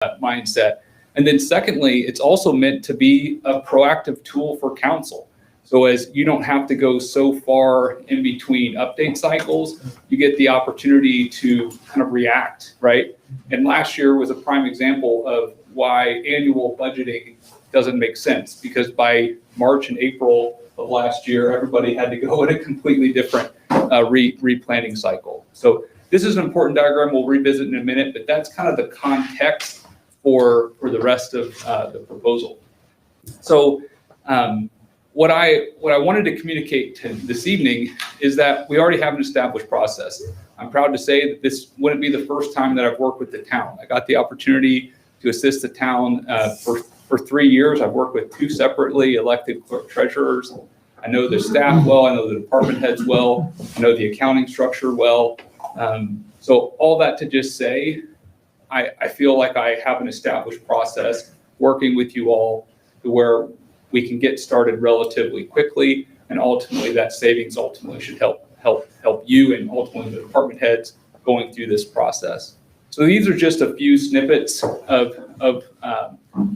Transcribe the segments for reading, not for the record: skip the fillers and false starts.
mindset. And then secondly, it's also meant to be a proactive tool for council. So as you don't have to go so far in between update cycles, you get the opportunity to kind of react, right? And last year was a prime example of why annual budgeting doesn't make sense, because by March and April of last year, everybody had to go in a completely different replanning cycle. So this is an important diagram we'll revisit in a minute, but that's kind of the context for the rest of the proposal. So what I wanted to communicate to this evening is that we already have an established process. I'm proud to say that this wouldn't be the first time that I've worked with the town. I got the opportunity to assist the town for 3 years. I've worked with 2 separately elected clerk treasurers. I know the staff well, I know the department heads well, I know the accounting structure well. So all that to just say, I feel like I have an established process working with you all to where we can get started relatively quickly, and ultimately that savings ultimately should help you and ultimately the department heads going through this process. So these are just a few snippets of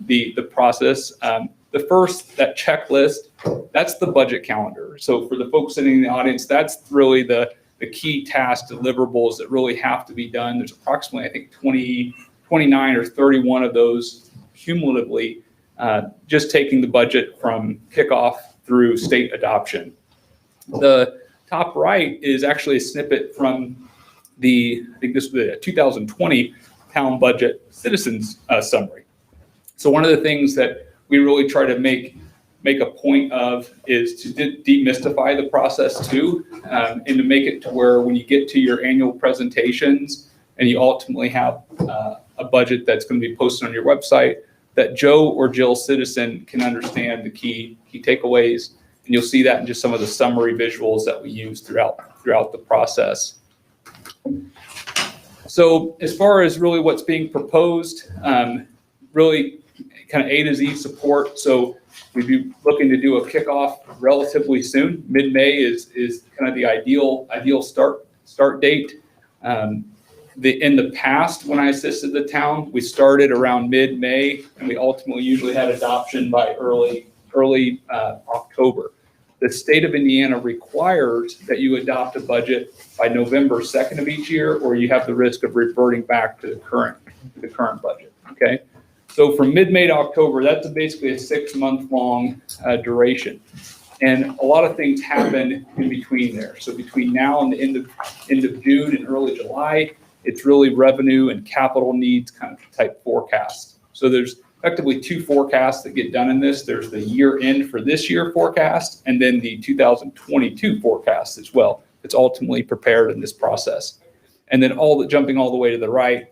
the process. The first, that checklist, that's the budget calendar. So for the folks sitting in the audience, that's really the key task deliverables that really have to be done. There's approximately, I think, 29 or 31 of those cumulatively, just taking the budget from kickoff through state adoption. The top right is actually a snippet from I think this was the 2020 town budget citizens summary. So one of the things that we really try to make a point of is to demystify the process too, and to make it to where when you get to your annual presentations and you ultimately have a budget that's going to be posted on your website, that Joe or Jill citizen can understand the key takeaways. And you'll see that in just some of the summary visuals that we use throughout the process. So as far as really what's being proposed, really kind of A to Z support. So we'd be looking to do a kickoff relatively soon. Mid-May is kind of the ideal start date. In the past, when I assisted the town, we started around mid-May, and we ultimately usually had adoption by early October. The state of Indiana requires that you adopt a budget by November 2nd of each year, or you have the risk of reverting back to the current budget. Okay, so from mid-May to October, that's basically a 6-month-long duration, and a lot of things happen in between there. So between now and the end of June and early July, it's really revenue and capital needs kind of type forecasts. So there's effectively 2 forecasts that get done in this. There's the year end for this year forecast, and then the 2022 forecast as well. It's ultimately prepared in this process. And then jumping all the way to the right,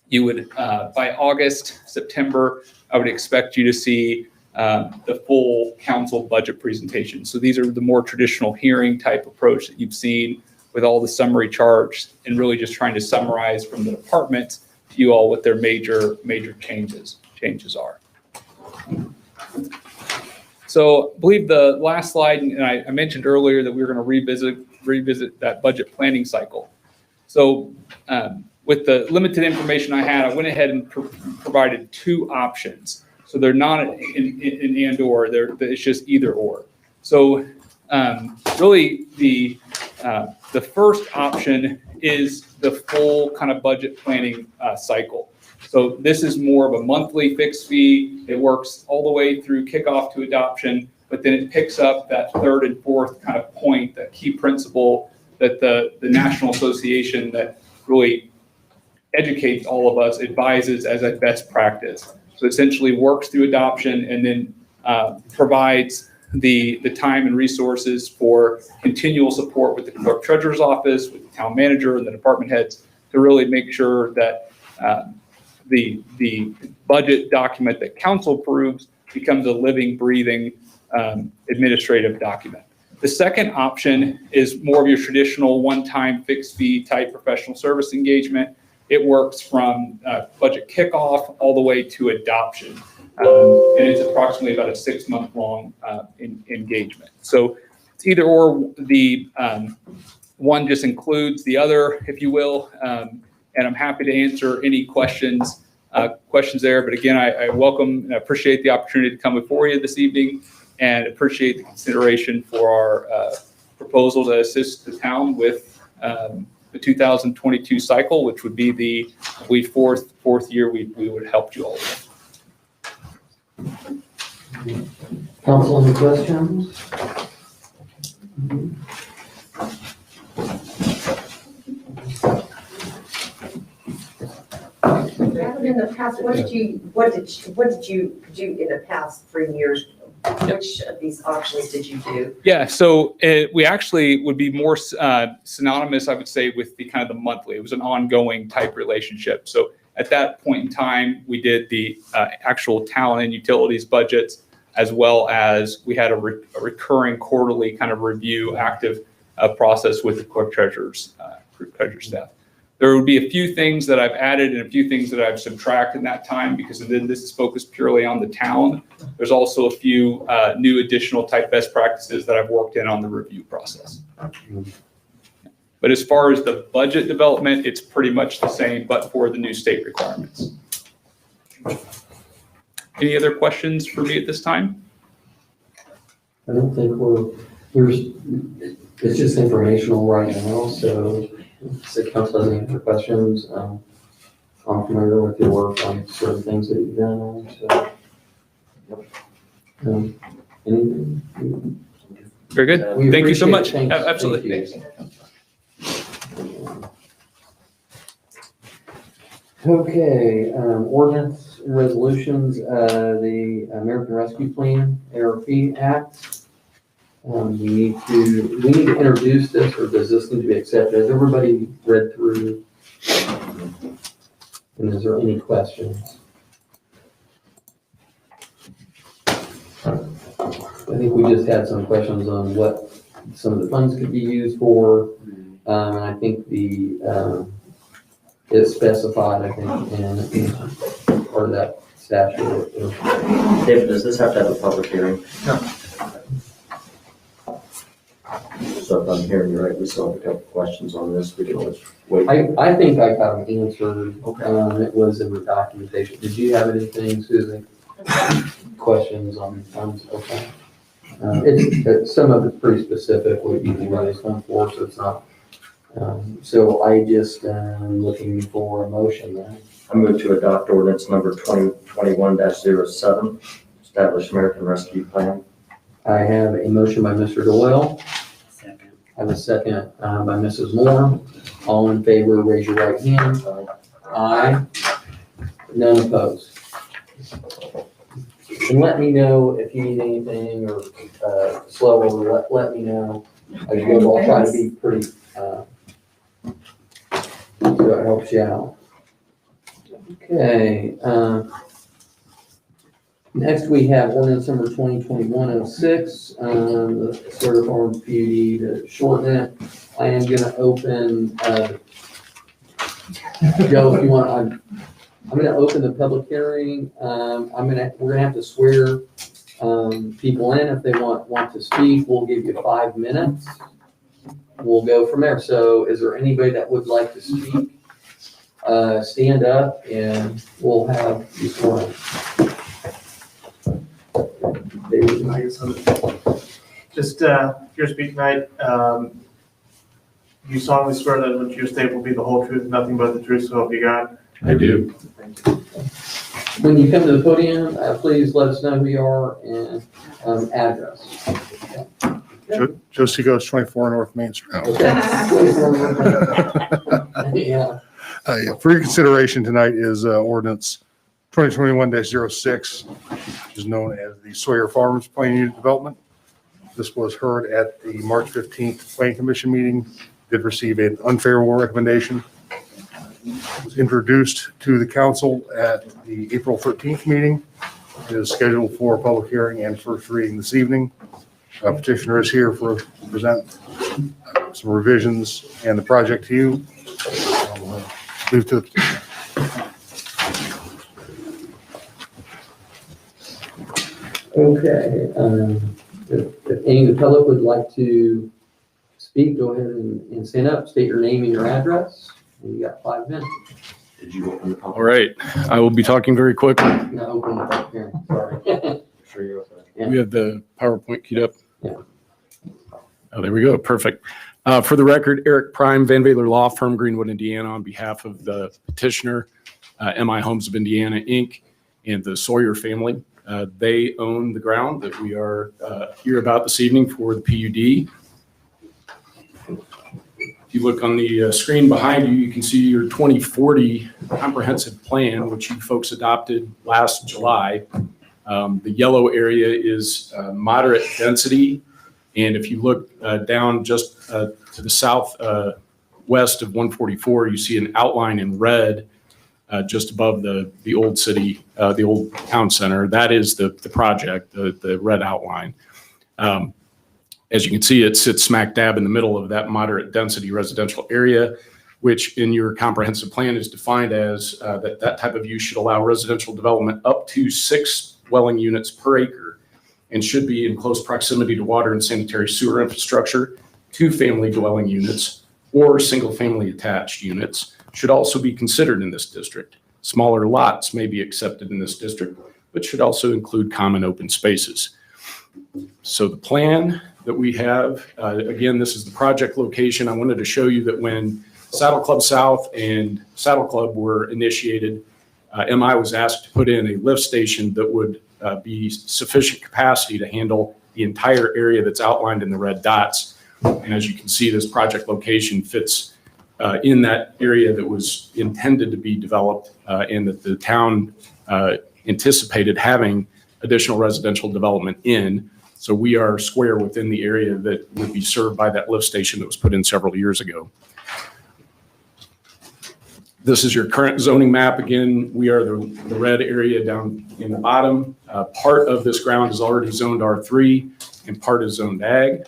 you would, by August, September, I would expect you to see the full council budget presentation. So these are the more traditional hearing type approach that you've seen with all the summary charts and really just trying to summarize from the department to you all what their major changes are. So I believe the last slide, and I mentioned earlier that we were going to revisit that budget planning cycle. So with the limited information I had, I went ahead and provided 2 options. So they're not an and or, it's just either or. So really the first option is the full kind of budget planning cycle. So this is more of a monthly fixed fee. It works all the way through kickoff to adoption, but then it picks up that 3rd and 4th kind of point, that key principle that the National Association that really educates all of us advises as a best practice. So essentially works through adoption and then provides the time and resources for continual support with the clerk treasurer's office, with the town manager and the department heads to really make sure that the budget document that council approves becomes a living, breathing administrative document. The second option is more of your traditional one-time fixed fee type professional service engagement. It works from budget kickoff all the way to adoption. And it's approximately about a 6-month-long engagement. So it's either or. The one just includes the other, if you will. And I'm happy to answer any questions questions there. But again, I welcome and appreciate the opportunity to come before you this evening, and appreciate the consideration for our proposal to assist the town with the 2022 cycle, which would be the fourth year we would help you all with. Council, any questions? In the past, what did you do in the past 3 years? Which of these auctions did you do? Yeah, so we actually would be more synonymous, I would say, with the kind of the monthly. It was an ongoing type relationship. So at that point in time, we did the actual town and utilities budgets, as well as we had a recurring quarterly kind of review active process with the clerk treasurer's staff. There would be a few things that I've added and a few things that I've subtracted in that time, because then this is focused purely on the town. There's also a few new additional type best practices that I've worked in on the review process. But as far as the budget development, it's pretty much the same, but for the new state requirements. Any other questions for me at this time? I don't think it's just informational right now, so if the council has any other questions, I'm familiar with your work on certain things that you've done, so. Anything? Very good. We Thank you so much. appreciate it. Thanks. Absolutely. Thank you. Okay, ordinance and resolutions, the American Rescue Plan, ARP Act. We need to introduce this, or does this need to be accepted? Has everybody read through? And is there any questions? I think we just had some questions on what some of the funds could be used for. And I think it's specified, I think, in part of that statute. David, does this have to have a public hearing? No. So if I'm hearing you right, we still have a couple questions on this. We can always wait. I think I got them answered. Okay. It was in the documentation. Did you have anything, Susan? Questions on funds? Okay. Some of it's pretty specific, what you can raise fund for, so it's not. So I just looking for a motion then. I move to adopt ordinance number 2021-07, establish American Rescue Plan. I have a motion by Mr. Doyle. Second. I have a second by Mrs. Moore. All in favor, raise your right hand. Aye. None opposed. And let me know if you need anything or slower, let me know. I'll try to be pretty, so it helps you out. Okay, next we have ordinance number 2021-06, the Sawyer Farm PUD to shorten it. I am gonna open, Joe, if you want, I'm gonna open the public hearing. We're gonna have to swear people in. If they want to speak, we'll give you 5 minutes. We'll go from there. So is there anybody that would like to speak? Stand up and we'll have you sworn. Just, if you're speaking tonight, you solemnly swear that what you state will be the whole truth, nothing but the truth, so help you God. I do. Thank you. When you come to the podium, please let us know who you are and address. Joe Seagos, 24 North Main Street. Yeah. For your consideration tonight is ordinance 2021-06, which is known as the Sawyer Farms Plan Unit Development. This was heard at the March 15th Planning Commission meeting. Did receive an unfavorable recommendation. It was introduced to the council at the April 13th meeting. It is scheduled for a public hearing and first reading this evening. Petitioner is here to present some revisions and the project to you. I'll move to the Okay, if any of the public would like to speak, go ahead and stand up, state your name and your address, and you got 5 minutes. Did you open the public? All right, I will be talking very quickly. I'm gonna open the public hearing, sorry. Sure you're okay. Yeah. We have the PowerPoint queued up. Yeah. Oh, there we go. Perfect. For the record, Eric Prime, Van Valer Law Firm, Greenwood, Indiana, on behalf of the petitioner, MI Homes of Indiana, Inc., and the Sawyer family. They own the ground that we are here about this evening for the PUD. If you look on the screen behind you, you can see your 2040 comprehensive plan, which you folks adopted last July. The yellow area is moderate density. And if you look down just to the south west of 144, you see an outline in red just above the old city, the old town center. That is the project, the red outline. As you can see, it sits smack dab in the middle of that moderate density residential area, which in your comprehensive plan is defined as that type of use should allow residential development up to 6 dwelling units per acre and should be in close proximity to water and sanitary sewer infrastructure. 2-family dwelling units or single-family attached units should also be considered in this district. Smaller lots may be accepted in this district, but should also include common open spaces. So the plan that we have, again, this is the project location. I wanted to show you that when Saddle Club South and Saddle Club were initiated, MI was asked to put in a lift station that would be sufficient capacity to handle the entire area that's outlined in the red dots. And as you can see, this project location fits in that area that was intended to be developed and that the town anticipated having additional residential development in. So we are square within the area that would be served by that lift station that was put in several years ago. This is your current zoning map. Again, we are the red area down in the bottom. Part of this ground is already zoned R3 and part is zoned ag.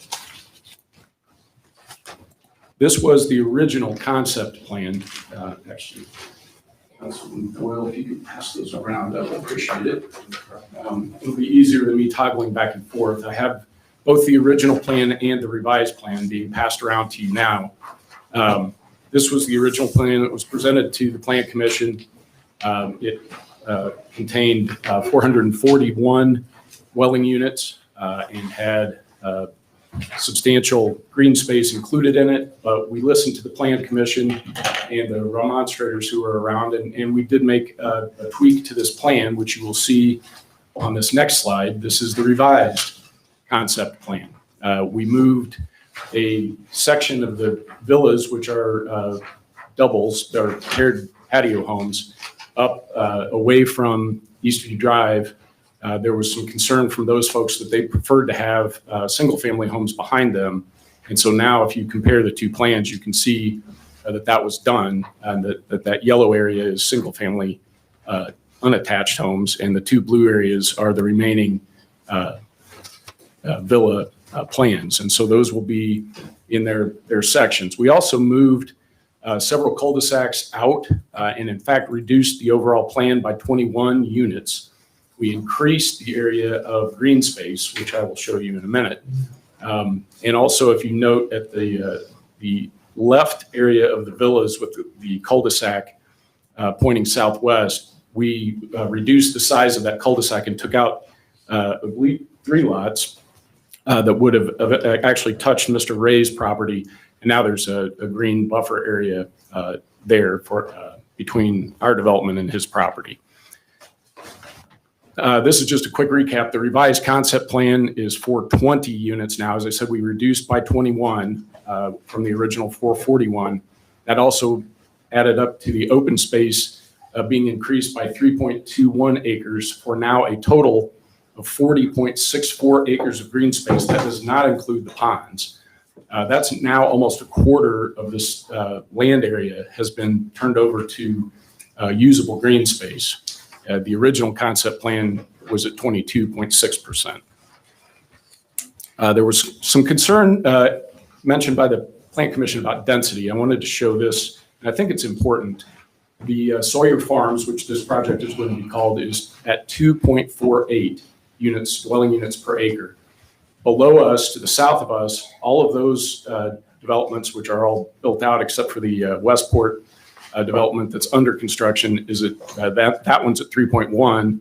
This was the original concept plan. Actually, Councilman Doyle, if you could pass those around, I would appreciate it. It'll be easier than me toggling back and forth. I have both the original plan and the revised plan being passed around to you now. This was the original plan that was presented to the Plan Commission. It contained 441 dwelling units and had substantial green space included in it, but we listened to the Plan Commission and the remonstrators who were around, and we did make a tweak to this plan, which you will see on this next slide. This is the revised concept plan. We moved a section of the villas, which are doubles, they're paired patio homes, up away from Eastview Drive. There was some concern from those folks that they preferred to have single-family homes behind them. And so now if you compare the two plans, you can see that was done, and that yellow area is single-family unattached homes, and the two blue areas are the remaining villa plans. And so those will be in their sections. We also moved several cul-de-sacs out and in fact reduced the overall plan by 21 units. We increased the area of green space, which I will show you in a minute. And also, if you note at the left area of the villas with the cul-de-sac pointing southwest, we reduced the size of that cul-de-sac and took out, I believe, 3 lots that would have actually touched Mr. Ray's property. And now there's a green buffer area there for between our development and his property. This is just a quick recap. The revised concept plan is for 20 units now. As I said, we reduced by 21 from the original 441. That also added up to the open space being increased by 3.21 acres for now a total of 40.64 acres of green space. That does not include the ponds. That's now almost a quarter of this land area has been turned over to usable green space. The original concept plan was at 22.6%. There was some concern mentioned by the Plan Commission about density. I wanted to show this, and I think it's important. The Sawyer Farms, which this project is going to be called, is at 2.48 units, dwelling units per acre. Below us, to the south of us, all of those developments, which are all built out except for the Westport development that's under construction is that one's at 3.1.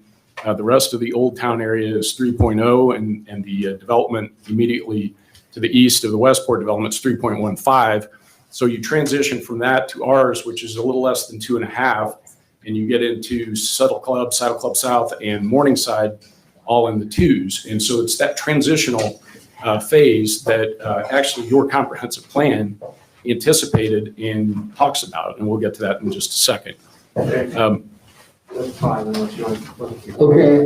The rest of the Old Town area is 3.0, and the development immediately to the east of the Westport development is 3.15. So you transition from that to ours, which is a little less than 2.5, and you get into Saddle Club South, and Morningside, all in the 2s. And so it's that transitional phase that actually your comprehensive plan anticipated and talks about, and we'll get to that in just a second. That's fine, unless you want. Okay,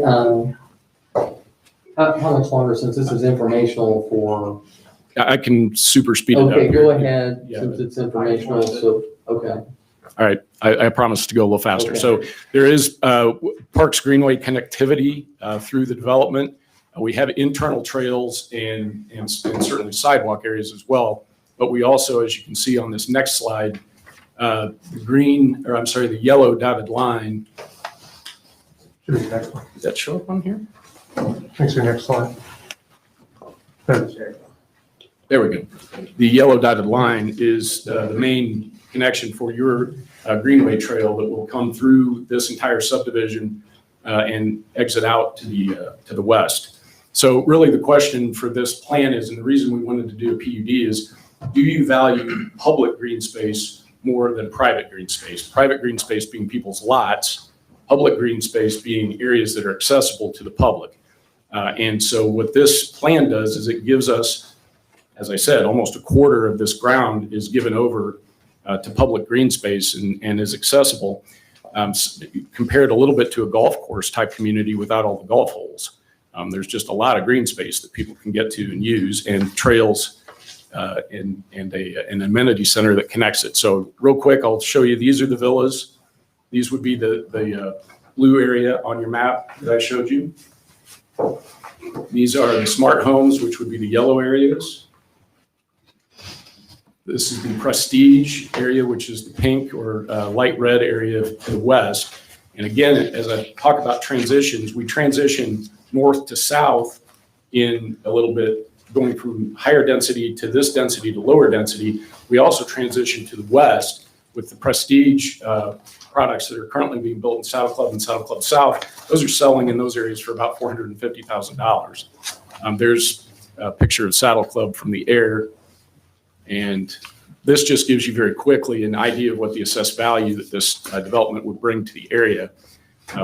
how much longer, since this is informational for, I can super speed it up. okay, here. go ahead, Yeah. since it's informational, so, okay. All right, I promise to go a little faster. Okay. So there is Parks Greenway connectivity through the development. We have internal trails and certainly sidewalk areas as well. But we also, as you can see on this next slide, the yellow dotted line. Should be next one. Does that show up on here? Thanks, your next slide. There we go. The yellow dotted line is the main connection for your Greenway trail that will come through this entire subdivision and exit out to the west. So really the question for this plan is, and the reason we wanted to do a PUD is, do you value public green space more than private green space? Private green space being people's lots, public green space being areas that are accessible to the public. And so what this plan does is it gives us, as I said, almost a quarter of this ground is given over to public green space and is accessible, compared a little bit to a golf course type community without all the golf holes. There's just a lot of green space that people can get to and use, and trails and an amenity center that connects it. So real quick, I'll show you, these are the villas. These would be the blue area on your map that I showed you. These are the smart homes, which would be the yellow areas. This is the prestige area, which is the pink or light red area to the west. And again, as I talk about transitions, we transition north to south in a little bit, going from higher density to this density to lower density. We also transition to the west with the prestige products that are currently being built in Saddle Club and Saddle Club South. Those are selling in those areas for about $450,000. There's a picture of Saddle Club from the air. And this just gives you very quickly an idea of what the assessed value that this development would bring to the area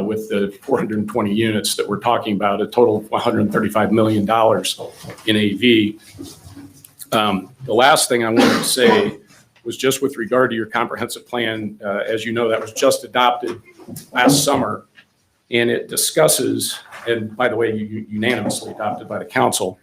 with the 420 units that we're talking about, a total of $135 million in AV. The last thing I wanted to say was just with regard to your comprehensive plan. As you know, that was just adopted last summer, and it discusses, and by the way, unanimously adopted by the council,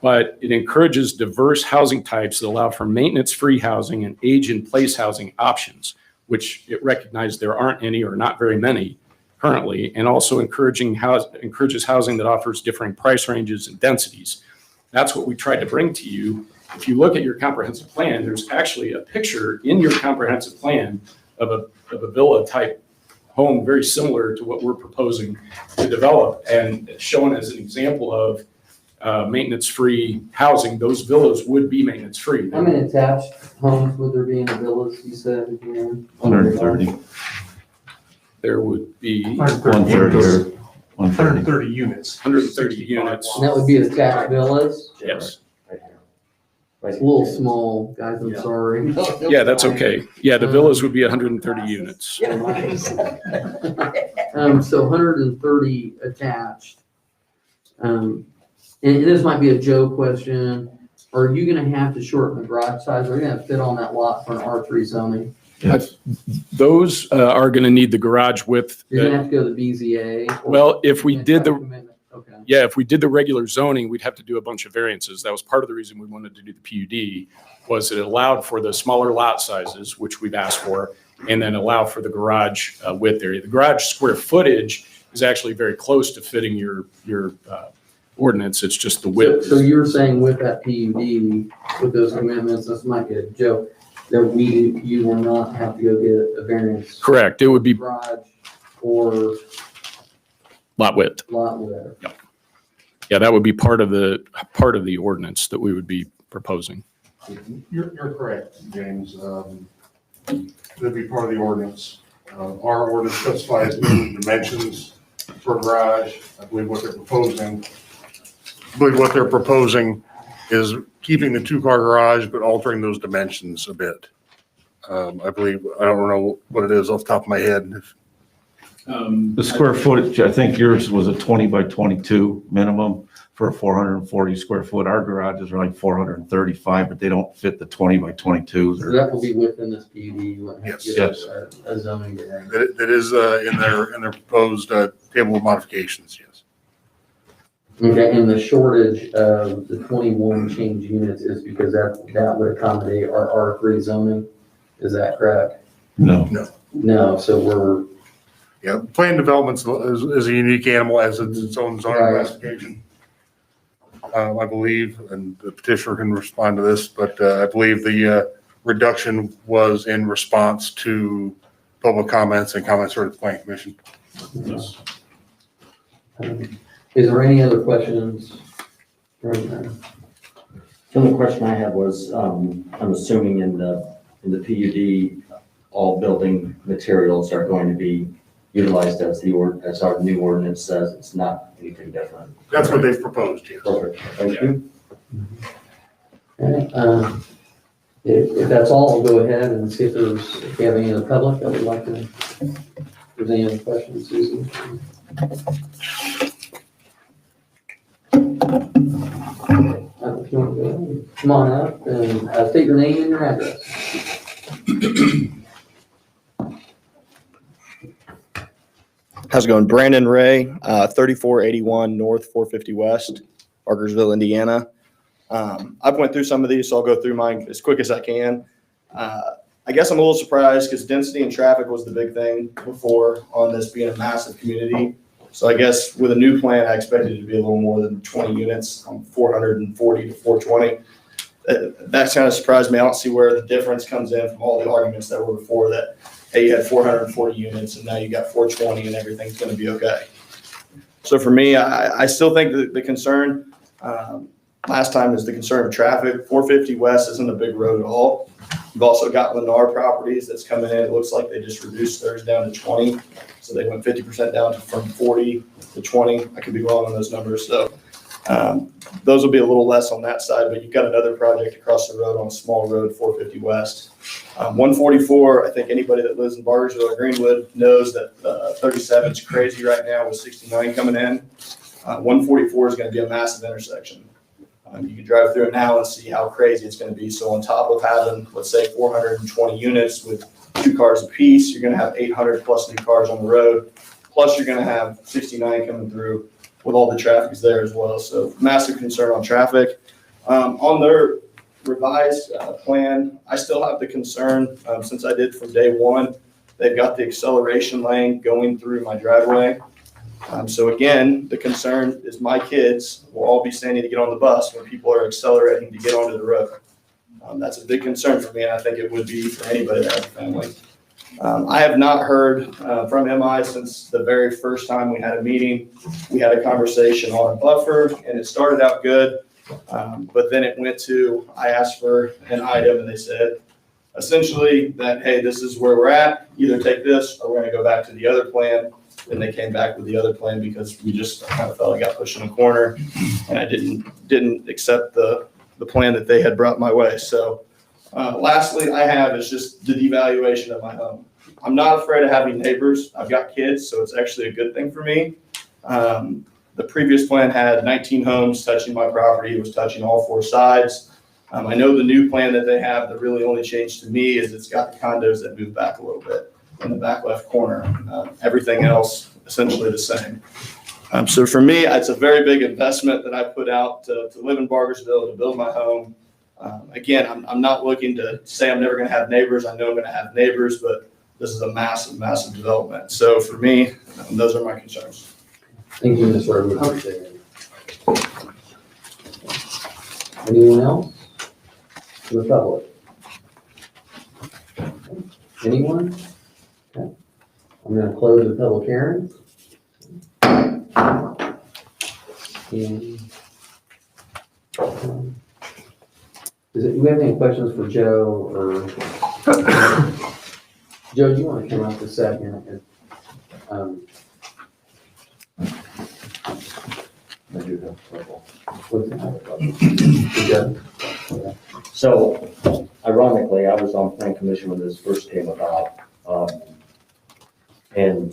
but it encourages diverse housing types that allow for maintenance-free housing and age-in-place housing options, which it recognized there aren't any or not very many currently, and also encourages housing that offers differing price ranges and densities. That's what we tried to bring to you. If you look at your comprehensive plan, there's actually a picture in your comprehensive plan of a villa-type home very similar to what we're proposing to develop, and shown as an example of maintenance-free housing. Those villas would be maintenance-free. How many attached homes would there be in the villas, you said again? 130. There would be 130. 130 units. 130 units. And that would be attached villas? Yes. Right here. It's a little small, guys, I'm sorry. Yeah, that's okay. Yeah, the villas would be 130 units. So 130 attached. And this might be a Joe question. Are you gonna have to shorten the garage size? Are you gonna fit on that lot for an R3 zoning? Yes. Those are going to need the garage width. You're gonna have to go to the BZA? or- Well, if we did the, Okay. yeah, if we did the regular zoning, we'd have to do a bunch of variances. That was part of the reason we wanted to do the PUD, was it allowed for the smaller lot sizes, which we've asked for, and then allow for the garage width area. The garage square footage is actually very close to fitting your ordinance. It's just the width. So you're saying with that PUD, with those amendments, this might be a joke, that you will not have to go get a variance? Correct. It would be Garage or lot width. lot, whatever. Yeah, that would be part of the ordinance that we would be proposing. You're correct, James. That'd be part of the ordinance. Our ordinance specifies minimum dimensions for a garage. I believe what they're proposing is keeping the two-car garage, but altering those dimensions a bit. I believe, I don't know what it is off the top of my head. The square footage, I think yours was a 20 by 22 minimum for a 440 square foot. Our garages are like 435, but they don't fit the 20 by 22s. So that will be within this PUD, you wouldn't have to Yes. get Yes. a zoning variance. That is in their proposed table of modifications, yes. Okay, and the shortage of the 21 change units is because that would accommodate our R3 zoning, is that correct? No. No, so we're, Yeah, planned development is a unique animal as its own zoning Right. classification. I believe, and the petitioner can respond to this, but I believe the reduction was in response to public comments and comments from the planning commission. is there any other questions? Right now? The only question I had was, I'm assuming in the PUD, all building materials are going to be utilized as as our new ordinance says. It's not anything different. That's what they've proposed, yes. Perfect. Thank you. Okay, if that's all, I'll go ahead and see if we have any other public that would like to, if there's any other questions, Susan? If you want to go ahead, come on up and state your name and your address. How's it going? Brandon Ray, 3481 North 450 West, Parkersville, Indiana. I've went through some of these, so I'll go through mine as quick as I can. I guess I'm a little surprised because density and traffic was the big thing before on this being a massive community. So I guess with a new plan, I expected it to be a little more than 20 units, 440 to 420. That kind of surprised me. I don't see where the difference comes in from all the arguments that were before that, hey, you had 440 units and now you got 420 and everything's going to be okay. So for me, I still think that the concern last time is the concern of traffic. 450 West isn't a big road at all. We've also got Lennar properties that's coming in. It looks like they just reduced theirs down to 20. So they went 50% down from 40 to 20. I could be wrong on those numbers. So those will be a little less on that side, but you've got another project across the road on a small road, 450 West. 144, I think anybody that lives in Bargersville or Greenwood knows that 37 is crazy right now with 69 coming in. 144 is going to be a massive intersection. You can drive through it now and see how crazy it's going to be. So on top of having, let's say, 420 units with 2 cars apiece, you're going to have 800 plus new cars on the road. Plus you're going to have 69 coming through with all the traffic there as well. So massive concern on traffic. On their revised plan, I still have the concern, since I did from day one, they've got the acceleration lane going through my driveway. So again, the concern is my kids will all be standing to get on the bus when people are accelerating to get onto the road. That's a big concern for me, and I think it would be for anybody that has a family. I have not heard from MI since the very first time we had a meeting. We had a conversation on a buffer, and it started out good, but then it went to, I asked for an item, and they said, essentially that, hey, this is where we're at. Either take this, or we're going to go back to the other plan. And they came back with the other plan because we just kind of felt I got pushed in a corner, and I didn't accept the plan that they had brought my way. So lastly, I have is just the devaluation of my home. I'm not afraid of having neighbors. I've got kids, so it's actually a good thing for me. The previous plan had 19 homes touching my property. It was touching all 4 sides. I know the new plan that they have, the really only change to me is it's got the condos that move back a little bit in the back left corner. Everything else essentially the same. So for me, it's a very big investment that I put out to live in Bargersville, to build my home. Again, I'm not looking to say I'm never going to have neighbors. I know I'm going to have neighbors, but this is a massive, massive development. So for me, those are my concerns. Thank you, Ms. Rose. Appreciate it. Anyone else? To the public? Anyone? Okay. I'm going to close the public hearing. And, do we have any questions for Joe or? Joe, do you want to come up a second? I do have trouble. Joe? So ironically, I was on plan commission when this first came about. And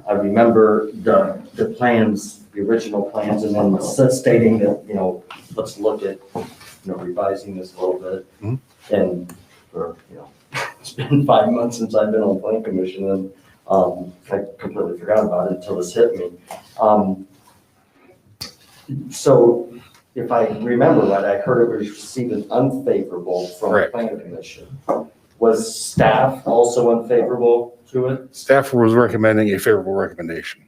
I remember the plans, the original plans, and then stating that, let's look at, revising this a little bit. Mhm. And for, it's been 5 months since I've been on plan commission, and I completely forgot about it until this hit me. So if I remember right, I heard it was received as unfavorable from the Correct. plan commission. Was staff also unfavorable to it? Staff was recommending a favorable recommendation.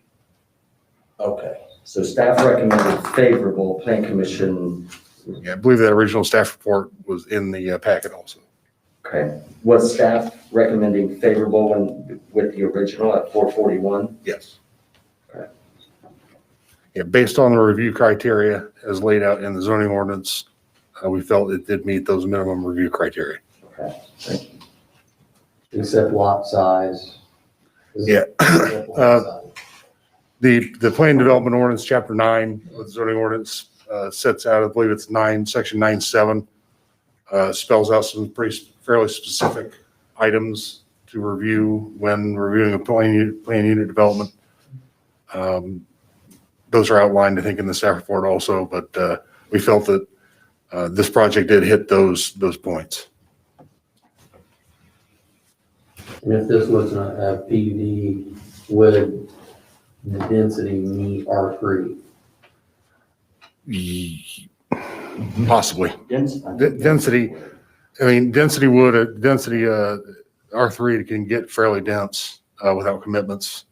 Okay. So staff recommended favorable, plan commission, Yeah, I believe that original staff report was in the packet also. okay. Was staff recommending favorable with the original at 441? Yes. Okay. Yeah, based on the review criteria as laid out in the zoning ordinance, we felt it did meet those minimum review criteria. Okay, thank you. Except lot size. Yeah. Except lot size. The plan development ordinance, chapter 9 of the zoning ordinance sets out, I believe it's 9, section 9.7, spells out some fairly specific items to review when reviewing a plan unit development. Those are outlined, I think, in the staff report also, but we felt that this project did hit those points. And if this was a PUD, would the density meet R3? Possibly. Density. Density, density R3 can get fairly dense without commitments.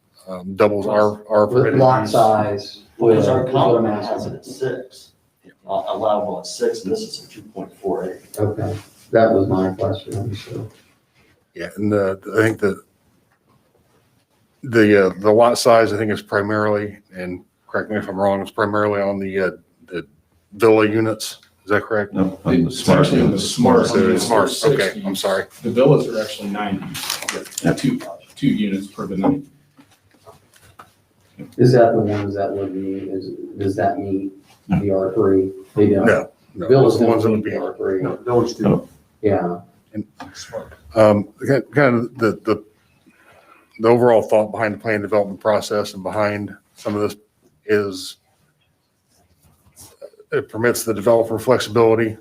Doubles our With permitted lot use. size, Because our is what I'm compromise has it asking. at 6, allowable at 6, and this is a 2.48. Okay, that was my question, so. Yeah, and I think the lot size, I think, is primarily, and correct me if I'm wrong, it's primarily on the villa units. Is that correct? No, It's actually in the smart. So it's smart. It's 60. Okay, I'm sorry. The villas are actually 90, two units per the 90. Is that the ones that would be, does that meet the R3? They don't. No, no. Villas The ones that don't would meet be, the R3. Those two. Yeah, kind of the overall thought behind the plan development process and behind some of this is it permits the developer flexibility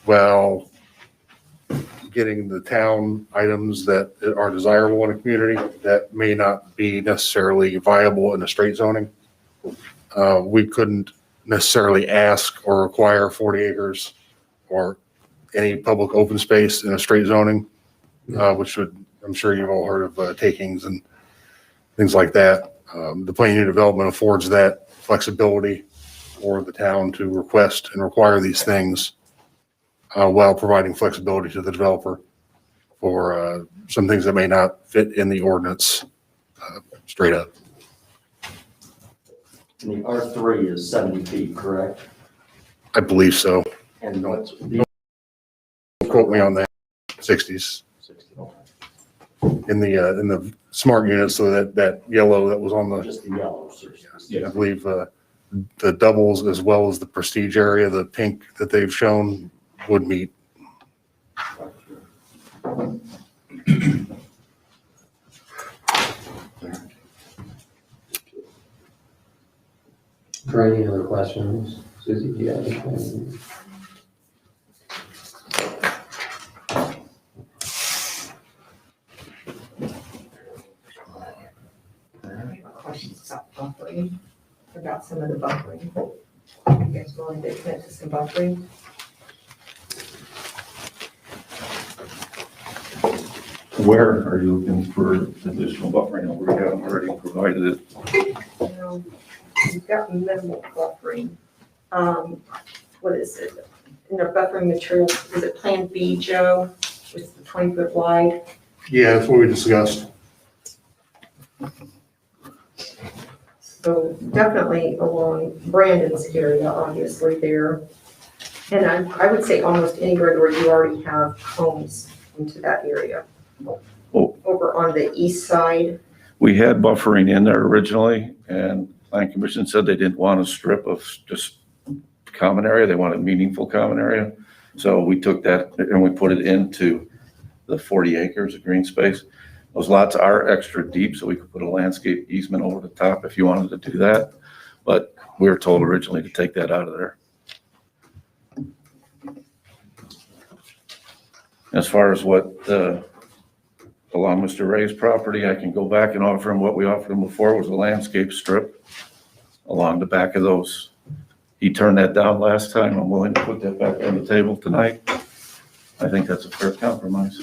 while getting the town items that are desirable in a community that may not be necessarily viable in a straight zoning. We couldn't necessarily ask or require 40 acres or any public open space in a straight zoning, which I'm sure you've all heard of takings and things like that. The plan unit development affords that flexibility for the town to request and require these things while providing flexibility to the developer for some things that may not fit in the ordinance straight up. And the R3 is 70 feet, correct? I believe so. And what's the Quote me on that. 60s 60? Okay. in the smart units. So that yellow that was on the, Just the yellow, sir. I believe the doubles as well as the prestige area, the pink that they've shown would meet. for any other questions? Suzie, do you have anything? I have questions about buffering, about some of the buffering. You guys willing to commit to some buffering? Where are you looking for additional buffering? We haven't already provided it. No, you've got minimal buffering. What is it? In the buffering materials, is it Plan B, Joe? It's the 20-foot wide. Yeah, that's what we discussed. So definitely along Brandon's area, obviously there. And I would say almost anywhere where you already have homes into that area. Oh. over on the east side? We had buffering in there originally, and Plan Commission said they didn't want a strip of just common area. They wanted meaningful common area. So we took that and we put it into the 40 acres of green space. Those lots are extra deep, so we could put a landscape easement over the top if you wanted to do that. But we were told originally to take that out of there. As far as what, along Mr. Ray's property, I can go back and offer him what we offered him before, was a landscape strip along the back of those. He turned that down last time. I'm willing to put that back on the table tonight. I think that's a fair compromise.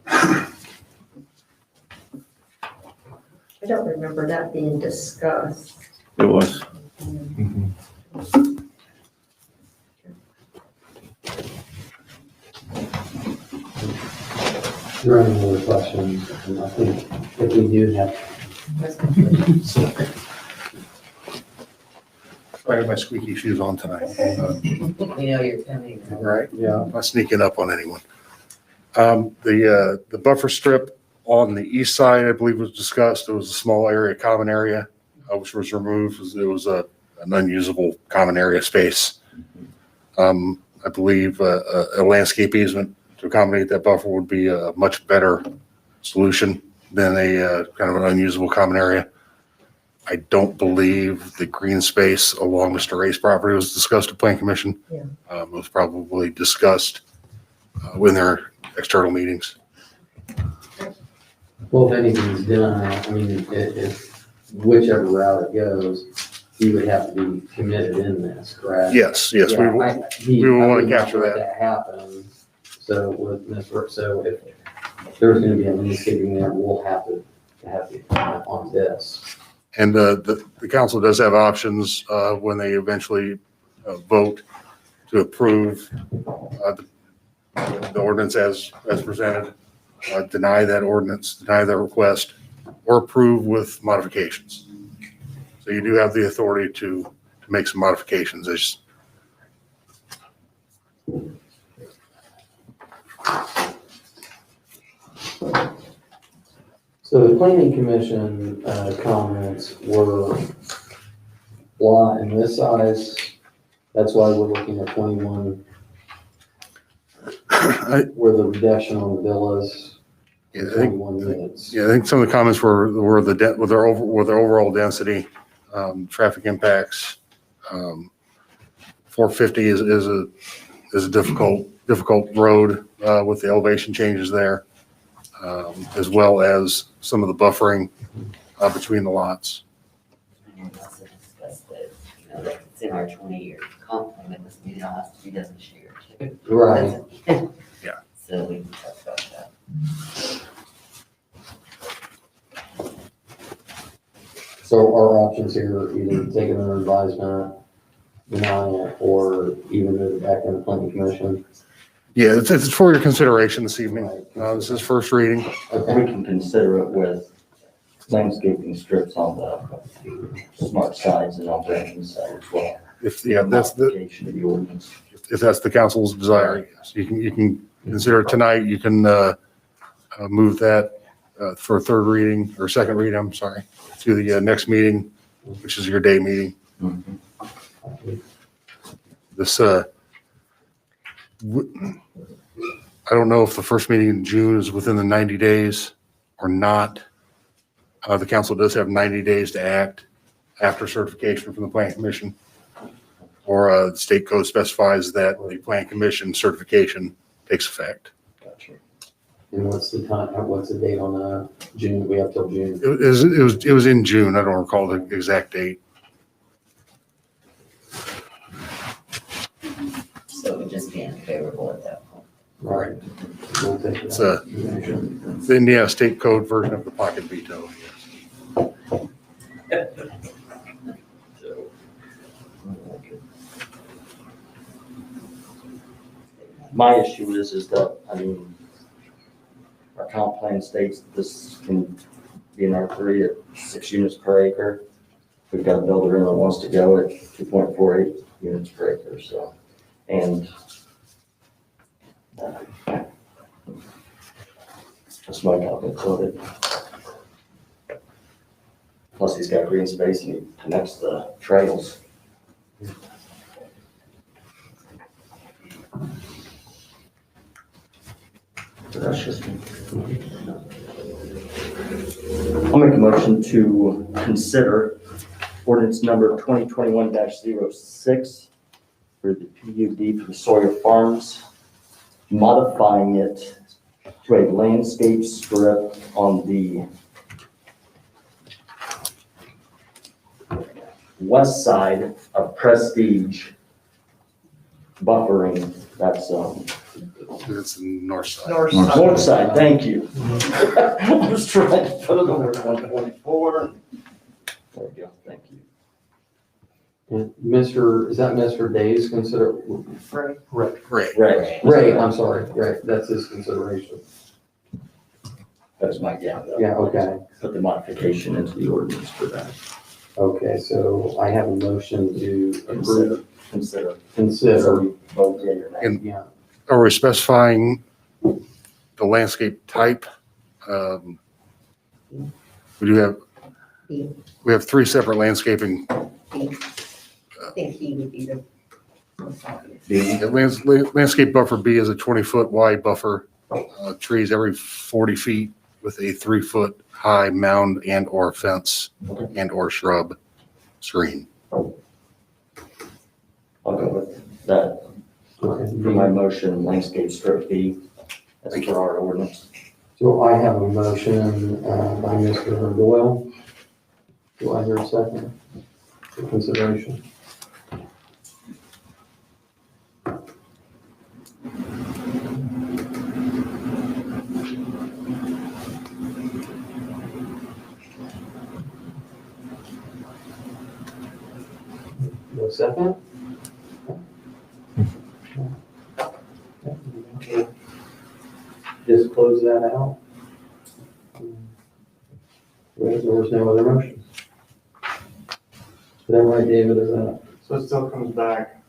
I don't remember that being discussed. It was. There are any other questions? And I think if we do have. I have my squeaky shoes on tonight. We know you're coming. Right. Yeah. I'm not sneaking up on anyone. The buffer strip on the east side, I believe, was discussed. It was a small area, common area, which was removed. It was an unusable common area space. I believe a landscape easement to accommodate that buffer would be a much better solution than a kind of an unusable common area. I don't believe the green space along Mr. Ray's property was discussed at Plan Commission. Yeah. It was probably discussed in their external meetings. Well, if anything's done, I mean, if whichever route it goes, he would have to be committed in this, correct? Yes, yes, we Yeah, will. we will wanna would not capture let that. happen. So with this work, so if there's gonna be a landscaping there, we'll have to have the comment on this. And the council does have options when they eventually vote to approve the ordinance as presented, deny that ordinance, deny the request, or approve with modifications. So you do have the authority to make some modifications. So the planning commission comments were lot in this size. That's why we're looking at 21, where the reduction on the villas, Yeah, I think 21 units. Yeah, I think some of the comments were with their overall density, traffic impacts. 450 is a difficult road with the elevation changes there, as well as some of the buffering between the lots. And we also discussed that, you know, that it's in our 20-year comp plan, this meeting has to be done this year too. Right. Yeah. So we can talk about that. So our options here are either take it under advisement, deny it, or even move it back in the planning commission. Yeah, it's for your consideration this evening. This is first reading. We Okay. can consider it with landscaping strips on the smart sides and on the inside as well. If Modification of the ordinance. if that's the council's desire, yes. You can consider it tonight. You can move that for a third reading or second reading, I'm sorry, to the next meeting, which is your day meeting. This, I don't know if the first meeting in June is within the 90 days or not. The council does have 90 days to act after certification from the Plan Commission. Or the state code specifies that the Plan Commission certification takes effect. Gotcha. And what's the time, what's the date on June? We have till June. It was in June. I don't recall the exact date. So it would just be unfavorable at that point. Right. We'll take it. It's the Indiana state code version of the pocket veto. My issue is that, I mean, our comp plan states that this can be an R3 at 6 units per acre. We've got a builder in that wants to go at 2.48 units per acre, so, and This might not get flooded. Plus he's got green space and he connects the trails. So that's just. I'll make a motion to consider ordinance number 2021-06 for the PUD for the Sawyer Farms, modifying it to a landscape strip on the west side of Prestige, buffering, that's, It's the north side. north side, thank you. I was trying to put it over 124. There we go, thank you. And is that Mr. Day's Right. Right. Ray, I'm sorry, Ray, that's his consideration. That's my, yeah. Yeah, okay. Put the modification into the ordinance for that. Okay, so I have a motion to approve, Consider. consider, Vote yea or nay. And yeah, are we specifying the landscape type? We do have, we have 3 separate landscaping. I think he would be the most obvious. The landscape buffer B is a 20-foot wide buffer, trees every 40 feet with a 3-foot high mound and or fence and or shrub screen. I'll go with that okay. for my motion, landscape strip B. That's for our ordinance. So I have a motion by Mr. Doyle. Do I hear a second for consideration? No second? Just close that out. There was no other motion. Is that right, David, is that So it still comes back,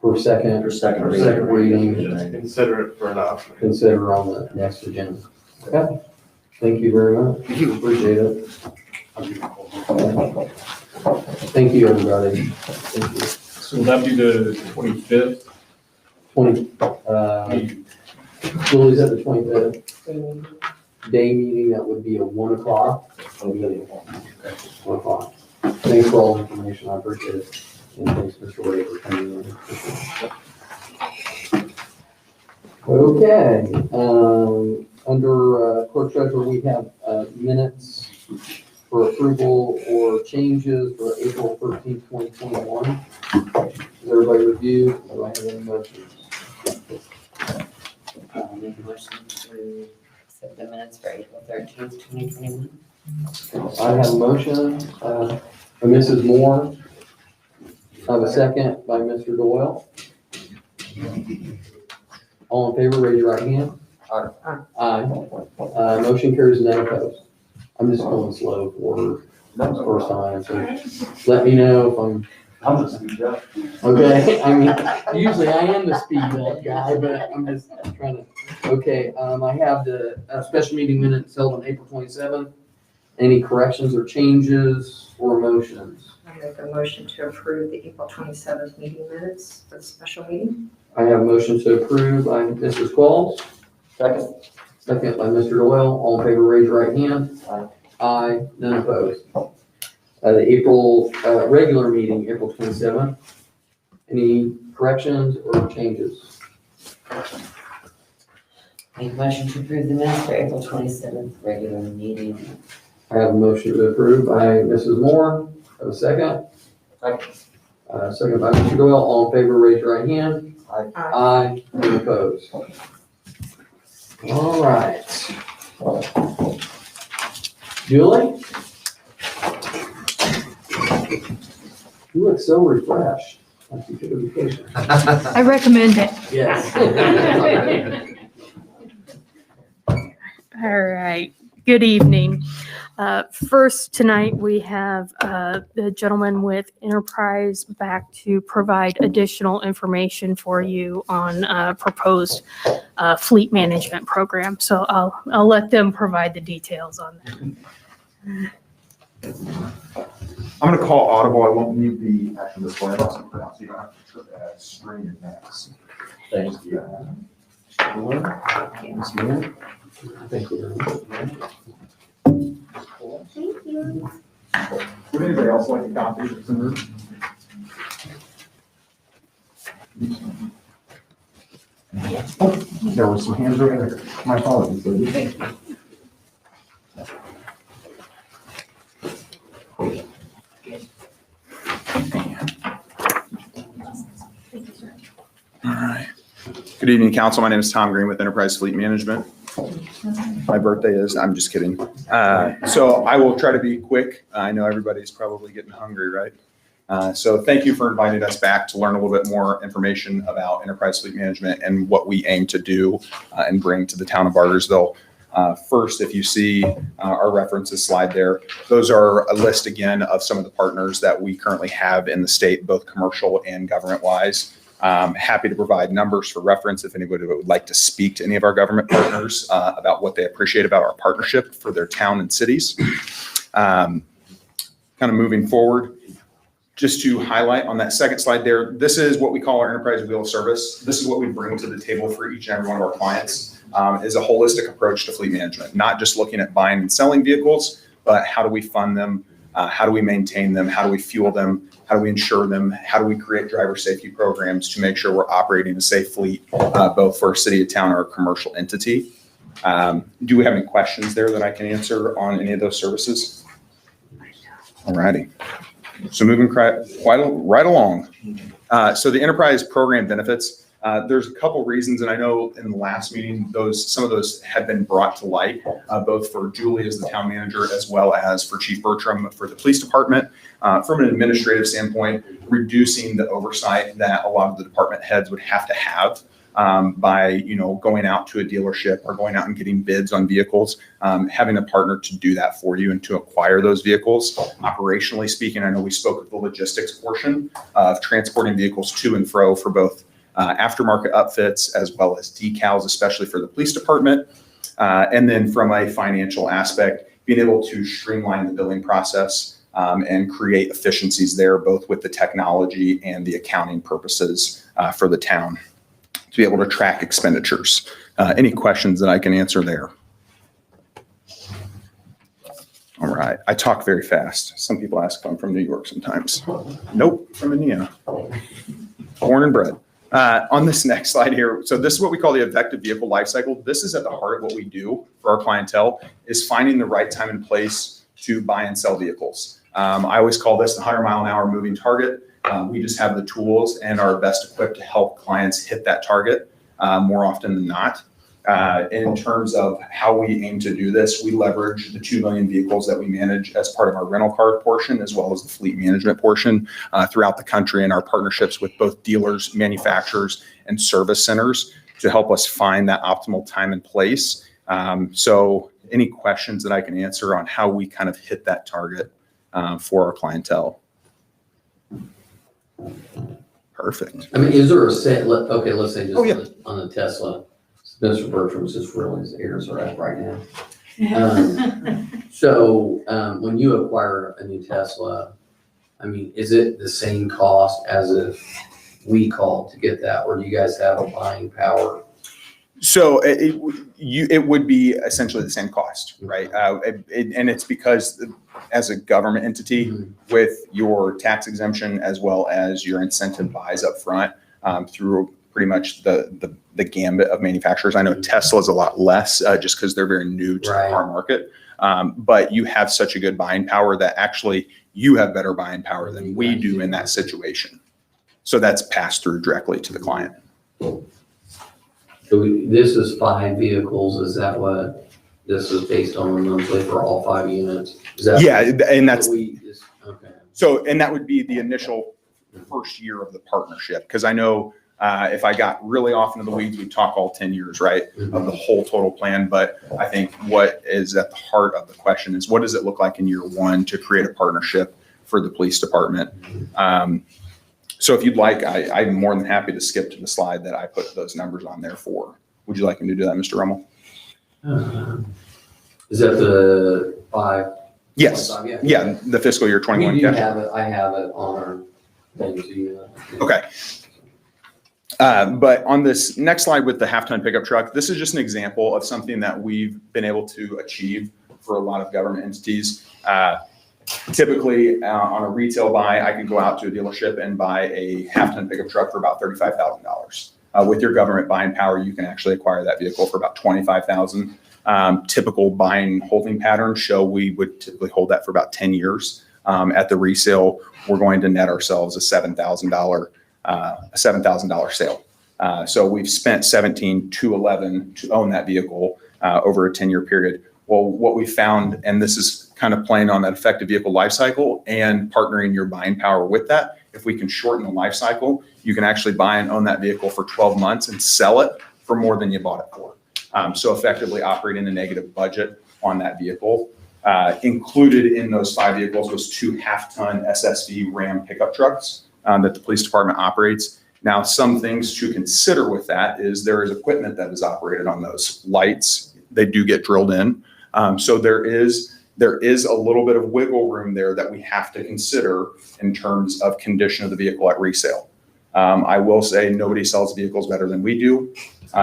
for second, For second For reading. second reading. just consider it for adoption. consider on the next agenda? Okay, thank you very much, appreciate it. Thank you, everybody. Thank you. So will that be the 25th? 20, Julie's at the 25th day meeting, that would be at 1 o'clock. 1 o'clock. Thanks for all the information, I appreciate it. And thanks, Mr. Wade, for coming in. Okay, under clerk treasurer, we have minutes for approval or changes for April 13th, 2021. Has everybody reviewed? Do I have any motions? Make a motion to accept the minutes for April 13th, 2021. I have a motion by Mrs. Moore. I have a second by Mr. Doyle. All in favor, raise your right hand. Aye. Motion carries, none opposed. I'm just going slow for the first time, so let me know if I'm just gonna be Jeff. okay. I mean, usually I am the speed bump guy, but I'm just trying to, okay, I have the special meeting minutes held on April 27th. Any corrections or changes or motions? I make a motion to approve the April 27th meeting minutes for the special meeting. I have a motion to approve by Mrs. Qualls, Second. second by Mr. Doyle. All in favor, raise your right hand. Aye. Aye, none opposed. The April, regular meeting, April 27th. Any corrections or changes? Make a motion to approve the minutes for April 27th, regular meeting. I have a motion to approve by Mrs. Moore. Have a second? Second. Second by Mr. Doyle. All in favor, raise your right hand. Aye, none opposed. All right. Julie? You look so refreshed. Like you took a vacation. I recommend it. Yes. All right. Good evening. First, tonight, we have the gentleman with Enterprise back to provide additional information for you on proposed fleet management program. So I'll let them provide the details on that. I'm gonna call audible. I won't need the action display. I'm also pronounce you don't have to screen your next. Thank you. Yes, ma'am. Thank you. Thank you. Would anybody else like a copy of this in the room? Oh, there were some hands over there. My apologies, lady. All right. Good evening, council. My name is Tom Green with Enterprise Fleet Management. My birthday is, I'm just kidding. So I will try to be quick. I know everybody's probably getting hungry, right? So thank you for inviting us back to learn a little bit more information about Enterprise Fleet Management and what we aim to do and bring to the town of Bargersville. First, if you see our references slide there, those are a list again of some of the partners that we currently have in the state, both commercial and government-wise. Happy to provide numbers for reference if anybody would like to speak to any of our government partners about what they appreciate about our partnership for their town and cities. Kind of moving forward, just to highlight on that second slide there, this is what we call our enterprise wheel of service. This is what we bring to the table for each and every one of our clients, is a holistic approach to fleet management, not just looking at buying and selling vehicles, but how do we fund them? How do we maintain them? How do we fuel them? How do we insure them? How do we create driver safety programs to make sure we're operating a safe fleet, both for a city, a town, or a commercial entity? Do we have any questions there that I can answer on any of those services? All righty. So moving right along. So the enterprise program benefits, there's a couple reasons, and I know in the last meeting, some of those had been brought to light, both for Julie as the town manager, as well as for Chief Bertram for the police department. From an administrative standpoint, reducing the oversight that a lot of the department heads would have to have by going out to a dealership or going out and getting bids on vehicles, having a partner to do that for you and to acquire those vehicles. Operationally speaking, I know we spoke of the logistics portion of transporting vehicles to and fro for both aftermarket upfits as well as decals, especially for the police department. And then from a financial aspect, being able to streamline the billing process and create efficiencies there, both with the technology and the accounting purposes for the town, to be able to track expenditures. Any questions that I can answer there? All right. I talk very fast. Some people ask if I'm from New York sometimes. Nope, from Indiana. Born and bred. On this next slide here, so this is what we call the effective vehicle life cycle. This is at the heart of what we do for our clientele, is finding the right time and place to buy and sell vehicles. I always call this the 100-mile-an-hour moving target. We just have the tools and are best equipped to help clients hit that target more often than not. In terms of how we aim to do this, we leverage the 2 million vehicles that we manage as part of our rental car portion, as well as the fleet management portion throughout the country, and our partnerships with both dealers, manufacturers, and service centers to help us find that optimal time and place. So any questions that I can answer on how we kind of hit that target for our clientele? Perfect. I mean, is there a set, okay, let's say Oh, yeah. just on the Tesla, Mr. Bertram's just reeling his ears are up right now. So when you acquire a new Tesla, I mean, is it the same cost as if we called to get that, or do you guys have a buying power? So it would be essentially the same cost, right? And it's because as a government entity with your tax exemption as well as your incentive buys up front through pretty much the gambit of manufacturers. I know Tesla is a lot less just because they're very new to the car market. But you have such a good buying power that actually you have better buying power than we do in that situation. So that's passed through directly to the client. So this is 5 vehicles, is that what this is based on monthly for all 5 units? Is that Yeah, and that's, okay. so, and that would be the initial first year of the partnership, because I know If I got really off into the weeds, we'd talk all 10 years, right, of the whole total plan. But I think what is at the heart of the question is, what does it look like in year one to create a partnership for the police department? So if you'd like, I'm more than happy to skip to the slide that I put those numbers on there for. Would you like me to do that, Mr. Rummel? Is that the 5? Yes. Yeah, the fiscal year 21 We do cash. have it, I have it on our thing, so you. Okay. But on this next slide with the half-ton pickup truck, this is just an example of something that we've been able to achieve for a lot of government entities. Typically, on a retail buy, I can go out to a dealership and buy a half-ton pickup truck for about $35,000. With your government buying power, you can actually acquire that vehicle for about $25,000. Typical buying holding patterns show we would typically hold that for about 10 years. At the resale, we're going to net ourselves a $7,000 sale. So we've spent $17,211 to own that vehicle over a 10-year period. Well, what we found, and this is kind of playing on that effective vehicle life cycle and partnering your buying power with that, if we can shorten the life cycle, you can actually buy and own that vehicle for 12 months and sell it for more than you bought it for. So effectively operating a negative budget on that vehicle. Included in those 5 vehicles was 2 half-ton SSV Ram pickup trucks that the police department operates. Now, some things to consider with that is there is equipment that is operated on those lights. They do get drilled in. So there is a little bit of wiggle room there that we have to consider in terms of condition of the vehicle at resale. I will say nobody sells vehicles better than we do.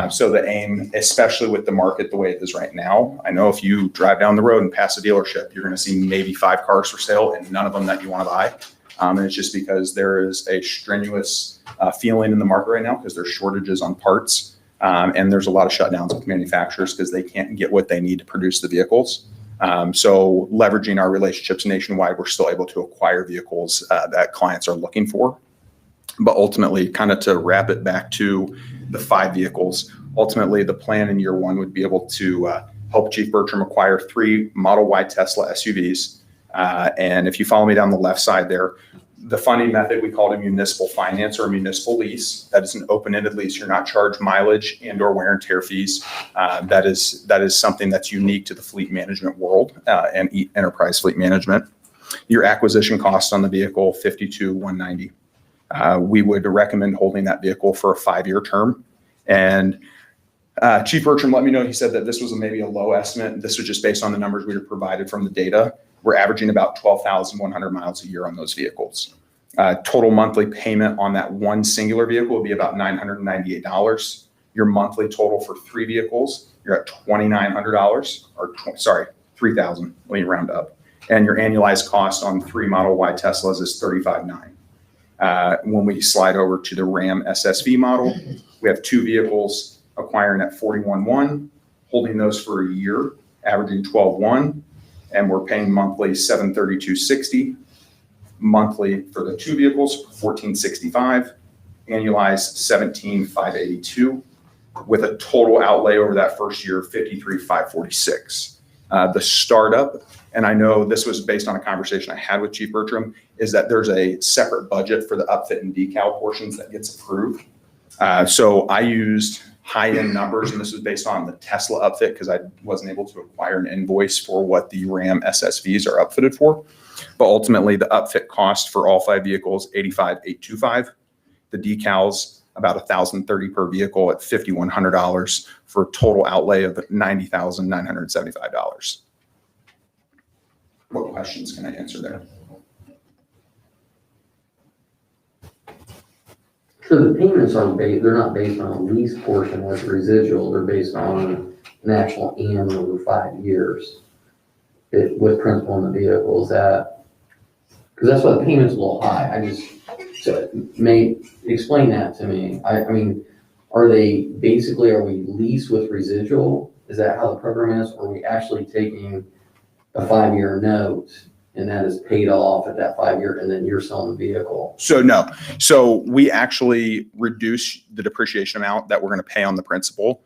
So the aim, especially with the market the way it is right now, I know if you drive down the road and pass a dealership, you're going to see maybe 5 cars for sale and none of them that you want to buy. And it's just because there is a strenuous feeling in the market right now because there's shortages on parts. And there's a lot of shutdowns with manufacturers because they can't get what they need to produce the vehicles. So leveraging our relationships nationwide, we're still able to acquire vehicles that clients are looking for. But ultimately, kind of to wrap it back to the 5 vehicles, ultimately the plan in year one would be able to help Chief Bertram acquire 3 Model Y Tesla SUVs. And if you follow me down the left side there, the funding method, we call it a municipal finance or a municipal lease. That is an open-ended lease. You're not charged mileage and or wear and tear fees. That is something that's unique to the fleet management world and enterprise fleet management. Your acquisition cost on the vehicle, $52,190. We would recommend holding that vehicle for a 5-year term. And Chief Bertram let me know, he said that this was maybe a low estimate. This was just based on the numbers we were provided from the data. We're averaging about 12,100 miles a year on those vehicles. Total monthly payment on that one singular vehicle would be about $998. Your monthly total for 3 vehicles, you're at $2,900, or $3,000, let me round up. And your annualized cost on 3 Model Y Teslas is $35,900. When we slide over to the Ram SSV model, we have 2 vehicles acquiring at $41,100, holding those for a year, averaging $12,100, and we're paying monthly $732.60. Monthly for the 2 vehicles, $1,465, annualized $17,582, with a total outlay over that first year of $53,546. The startup, and I know this was based on a conversation I had with Chief Bertram, is that there's a separate budget for the upfit and decal portions that gets approved. So I used high-end numbers, and this was based on the Tesla upfit because I wasn't able to acquire an invoice for what the Ram SSVs are upfitted for. But ultimately, the upfit cost for all 5 vehicles, $85,825. The decals, about $1,030 per vehicle at $5,100 for a total outlay of $90,975. What questions can I answer there? So the payments aren't they're not based on a lease portion with residual, they're based on an actual and over 5 years. With principal on the vehicle, is that, because that's why the payment's a little high, explain that to me. I mean, are we leased with residual? Is that how the program is? Or are we actually taking a 5-year note and that is paid off at that 5 year and then you're selling the vehicle? So no. So we actually reduce the depreciation amount that we're going to pay on the principal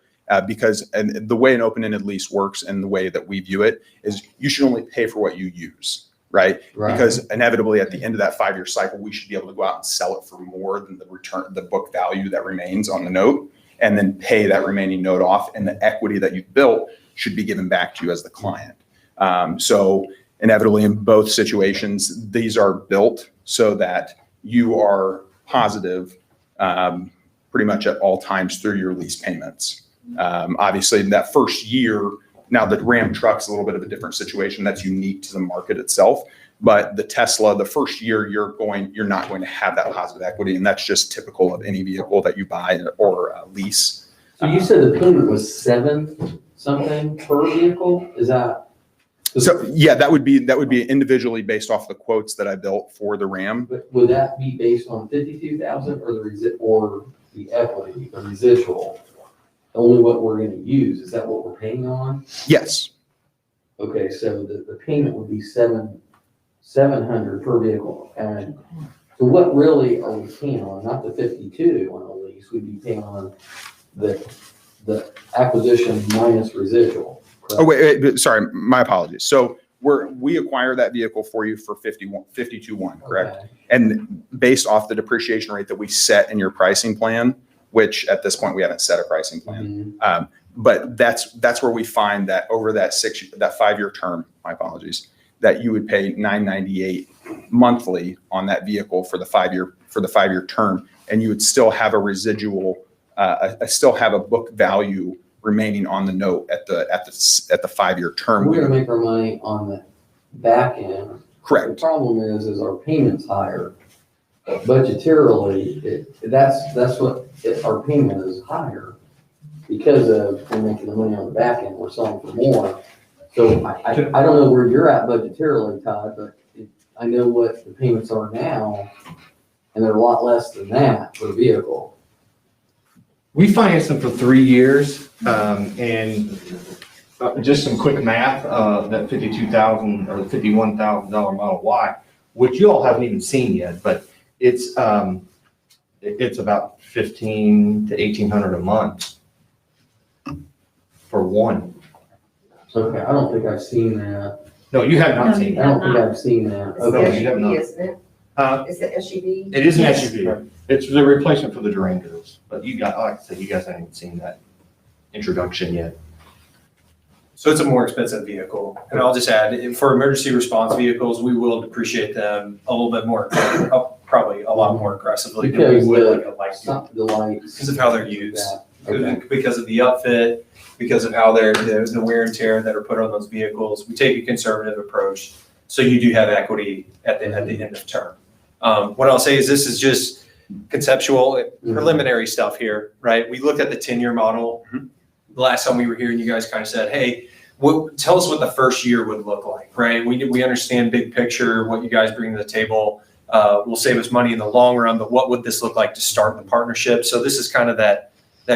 because and the way an open-ended lease works and the way that we view it is you should only pay for what you use. right? Right. Because inevitably at the end of that 5-year cycle, we should be able to go out and sell it for more than the return, the book value that remains on the note, and then pay that remaining note off, and the equity that you've built should be given back to you as the client. So inevitably in both situations, these are built so that you are positive pretty much at all times through your lease payments. Obviously in that first year, now the Ram truck's a little bit of a different situation that's unique to the market itself, but the Tesla, the first year you're not going to have that positive equity, and that's just typical of any vehicle that you buy or lease. So you said the payment was 7 something per vehicle? Is that? So yeah, that would be individually based off the quotes that I built for the Ram. But would that be based on 52,000 or the equity, the residual? Only what we're gonna use, is that what we're paying on? Yes. Okay, so the payment would be 700 per vehicle. And so what really are we paying on? Not the 52 on a lease, we'd be paying on the acquisition minus residual. correct? Oh, wait, sorry, my apologies. So we acquire that vehicle for you for 52.1, correct? Okay. And based off the depreciation rate that we set in your pricing plan, which at this point we haven't set a pricing plan. Mhm. But that's where we find that over that 5-year term, my apologies, that you would pay $998 monthly on that vehicle for the 5-year term, and you would still have a residual, still have a book value remaining on the note at the 5-year term. We're gonna make our money on the back end. The Correct. problem is our payment's higher. Budgetarily, that's what, our payment is higher because of we're making the money on the back end, we're selling for more. So I don't know where you're at budgetarily, Todd, but I know what the payments are now, and they're a lot less than that for a vehicle. We financed them for 3 years, and just some quick math, that $52,000 or the $51,000 Model Y, which you all haven't even seen yet, but it's about $1,500 to $1,800 a month for one. Okay, I don't think I've seen that. No, you have not No, seen I that. don't think I've seen that. It's the Okay. you have not. SUV, isn't it? It's the SUV? It is an Yes. SUV. It's the replacement for the Durangos, but like I said, you guys haven't even seen that introduction yet. So it's a more expensive vehicle. And I'll just add, for emergency response vehicles, we will depreciate them a little bit more, probably a lot more aggressively than we Because would like a light vehicle. the lights. Because of how they're used, Okay. because of the upfit, because of how the wear and tear that are put on those vehicles. We take a conservative approach, so you do have equity at the end of term. What I'll say is this is just conceptual, preliminary stuff here, right? We looked at the 10-year model. The last time we were here and you guys kind of said, hey, tell us what the first year would look like, right? We understand big picture, what you guys bring to the table will save us money in the long run, but what would this look like to start the partnership? So this is kind of that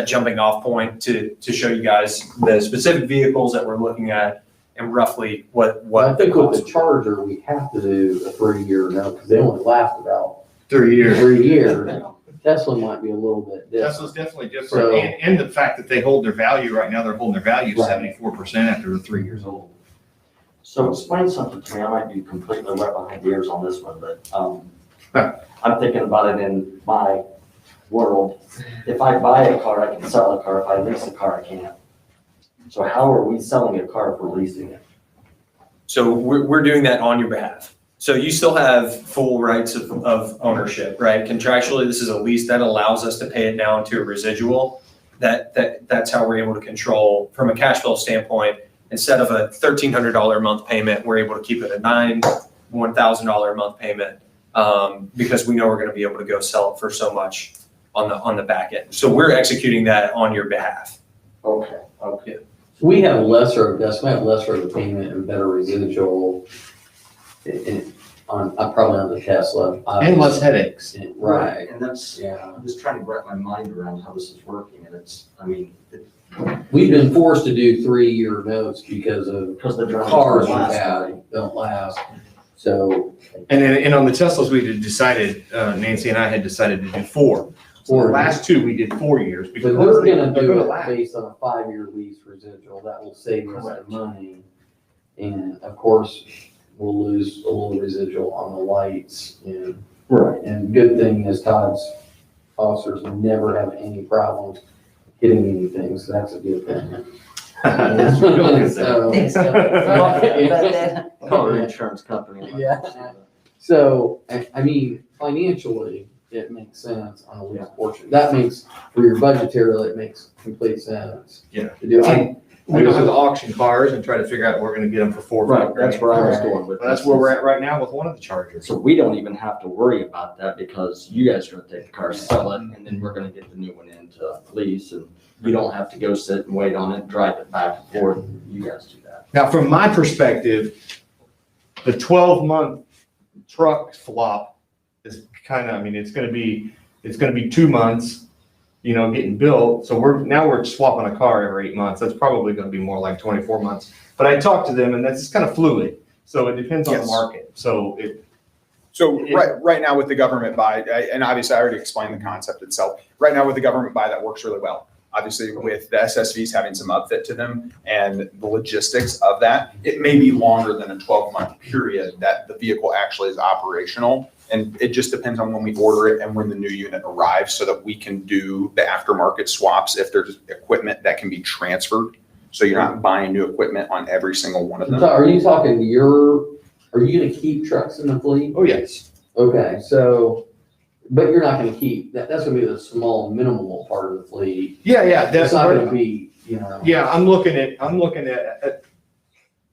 jumping off point to show you guys the specific vehicles that we're looking at and roughly what I think with the cost. Charger, we have to do a 3-year now, because they only last about 3 years. 3 years. Tesla might be a little bit different. Tesla's definitely different, So- and the fact that they hold their value right now, they're holding their value Right. 74% after they're 3 years old. So explain something to me. I might be completely wet behind the ears on this one, but I'm thinking about it in my world. If I buy a car, I can sell a car. If I lease a car, I can't. So how are we selling a car if we're leasing it? So we're doing that on your behalf. So you still have full rights of ownership, right? Contractually, this is a lease that allows us to pay it down to a residual. That's how we're able to control, from a cash flow standpoint, instead of a $1,300 a month payment, we're able to keep it a $1,000 a month payment because we know we're going to be able to go sell it for so much on the back end. So we're executing that on your behalf. Okay. We have lesser of the payment and better residual probably on the Tesla. And less headaches. Right. And that's, Yeah. I'm just trying to wrap my mind around how this is working, and it's, I mean, We've been forced to do 3-year notes because of the cars we have don't last. So. And on the Teslas, we had decided, Nancy and I had decided to do 4. So the last 2, we did 4 years. But because we're they're gonna do it last. based on a 5-year lease residual. That will save us the money. And of course, we'll lose a little residual on the lights. And, Right. and good thing is Todd's officers never have any problems getting anything, so that's a good thing. So- Thanks, Joe. Yeah. Call our insurance company. Yeah. So, I mean, financially, it makes sense on the lease portion. That makes, for your budgetary, it makes complete sense. Yeah. To do. We don't have to auction cars and try to figure out where we're gonna get them for 4 or 5 Right, that's grand. where I was going with Well, that's this. where we're at right now with one of the Chargers. So we don't even have to worry about that because you guys are gonna take the car, sell it, and then we're gonna get the new one into lease, and you don't have to go sit and wait on it, drive it back and forth. You guys do that. Now, from my perspective, the 12-month truck flop is kind of, I mean, it's gonna be 2 months, you know, getting built. So we're swapping a car every 8 months. That's probably gonna be more like 24 months. But I talked to them and that's kind of fluid. So it depends on the Yes. market. So So right now with the government buy, and obviously I already explained the concept itself. Right now with the government buy, that works really well. Obviously with the SSVs having some upfit to them and the logistics of that, it may be longer than a 12-month period that the vehicle actually is operational. And it just depends on when we order it and when the new unit arrives so that we can do the aftermarket swaps if there's equipment that can be transferred. So you're not buying new equipment on every single one of them. So are you talking are you gonna keep trucks in the fleet? oh yes. Okay, so, but you're not gonna keep, that's gonna be the small minimal part of the fleet. Yeah, It's that's not gonna be, you know. Yeah, I'm looking at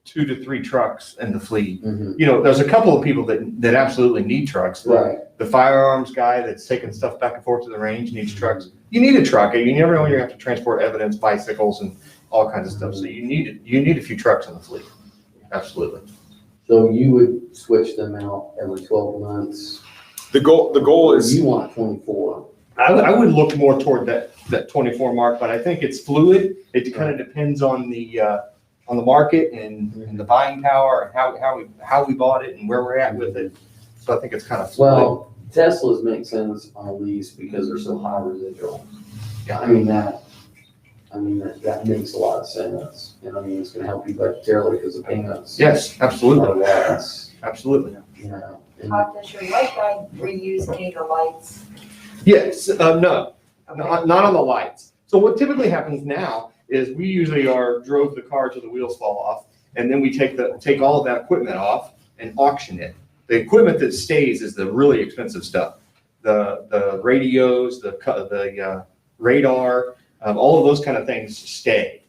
2 to 3 trucks in the fleet. Mhm. You know, there's a couple of people that absolutely need trucks. Right. The firearms guy that's taking stuff back and forth to the range needs trucks. You need a truck. You never know when you're gonna have to transport evidence, bicycles and all kinds of stuff. So you need a few trucks in the fleet. Absolutely. So you would switch them out every 12 months? The goal Or is. you want 24? I would look more toward that 24 mark, but I think it's fluid. It kind of depends on the market and the buying power and how we bought it and where we're at with it. So I think it's kind of fluid. Well, Teslas make sense on a lease because they're so high residual. I mean, that makes a lot of sense. And I mean, it's gonna help you budgetarily because the payments. Yes, Are absolutely. less, Absolutely. you know. and- Todd, does your light guy reuse any of the lights? Yes, no, not on the lights. So what typically happens now is we usually drove the car till the wheels fall off, and then we take all of that equipment off and auction it. The equipment that stays is the really expensive stuff. The radios, the radar, all of those kind of things stay.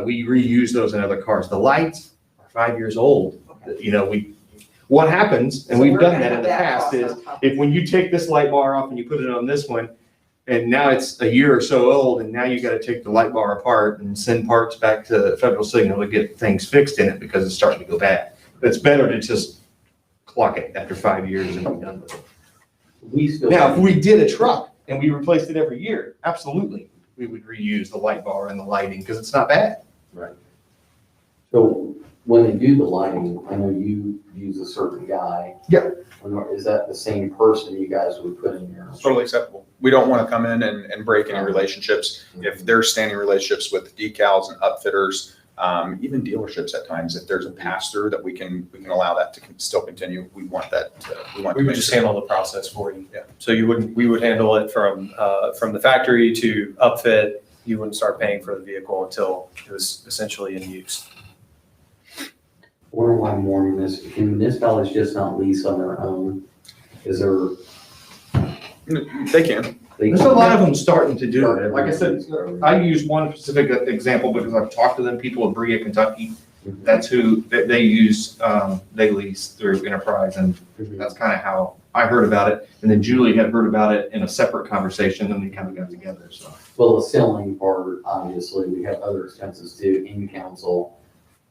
We reuse those in other cars. The lights are 5 years old. You know, what happens, and So we've we're done gonna that in have the past, cost is on top. if when you take this light bar off and you put it on this one, and now it's a year or so old, and now you gotta take the light bar apart and send parts back to Federal Signal to get things fixed in it because it's starting to go bad. It's better to just clock it after 5 years and be done with it. We still. Now, if we did a truck and we replaced it every year, absolutely, we would reuse the light bar and the lighting because it's not bad. So when they do the lighting, I know you use a certain guy. Yep. Is that the same person you guys would put in your? Totally acceptable. We don't want to come in and break any relationships. If there's standing relationships with decals and upfitters, even dealerships at times, if there's a pass-through that we can allow that to still continue, we want that, we want to We would make just sure. handle the process for you. Yeah. So we would handle it from the factory to upfit. You wouldn't start paying for the vehicle until it was essentially in use. Wonder why more municipalities just not lease on their own? Is there? They can. There's a lot of them starting to do it. Like I said, I use one specific example because I've talked to them, people in Berea, Kentucky. That's who, they use, they lease through Enterprise, and that's kind of how I heard about it. And then Julie had heard about it in a separate conversation, and we kind of got together, so. Well, the selling part, obviously, we have other expenses too, in council,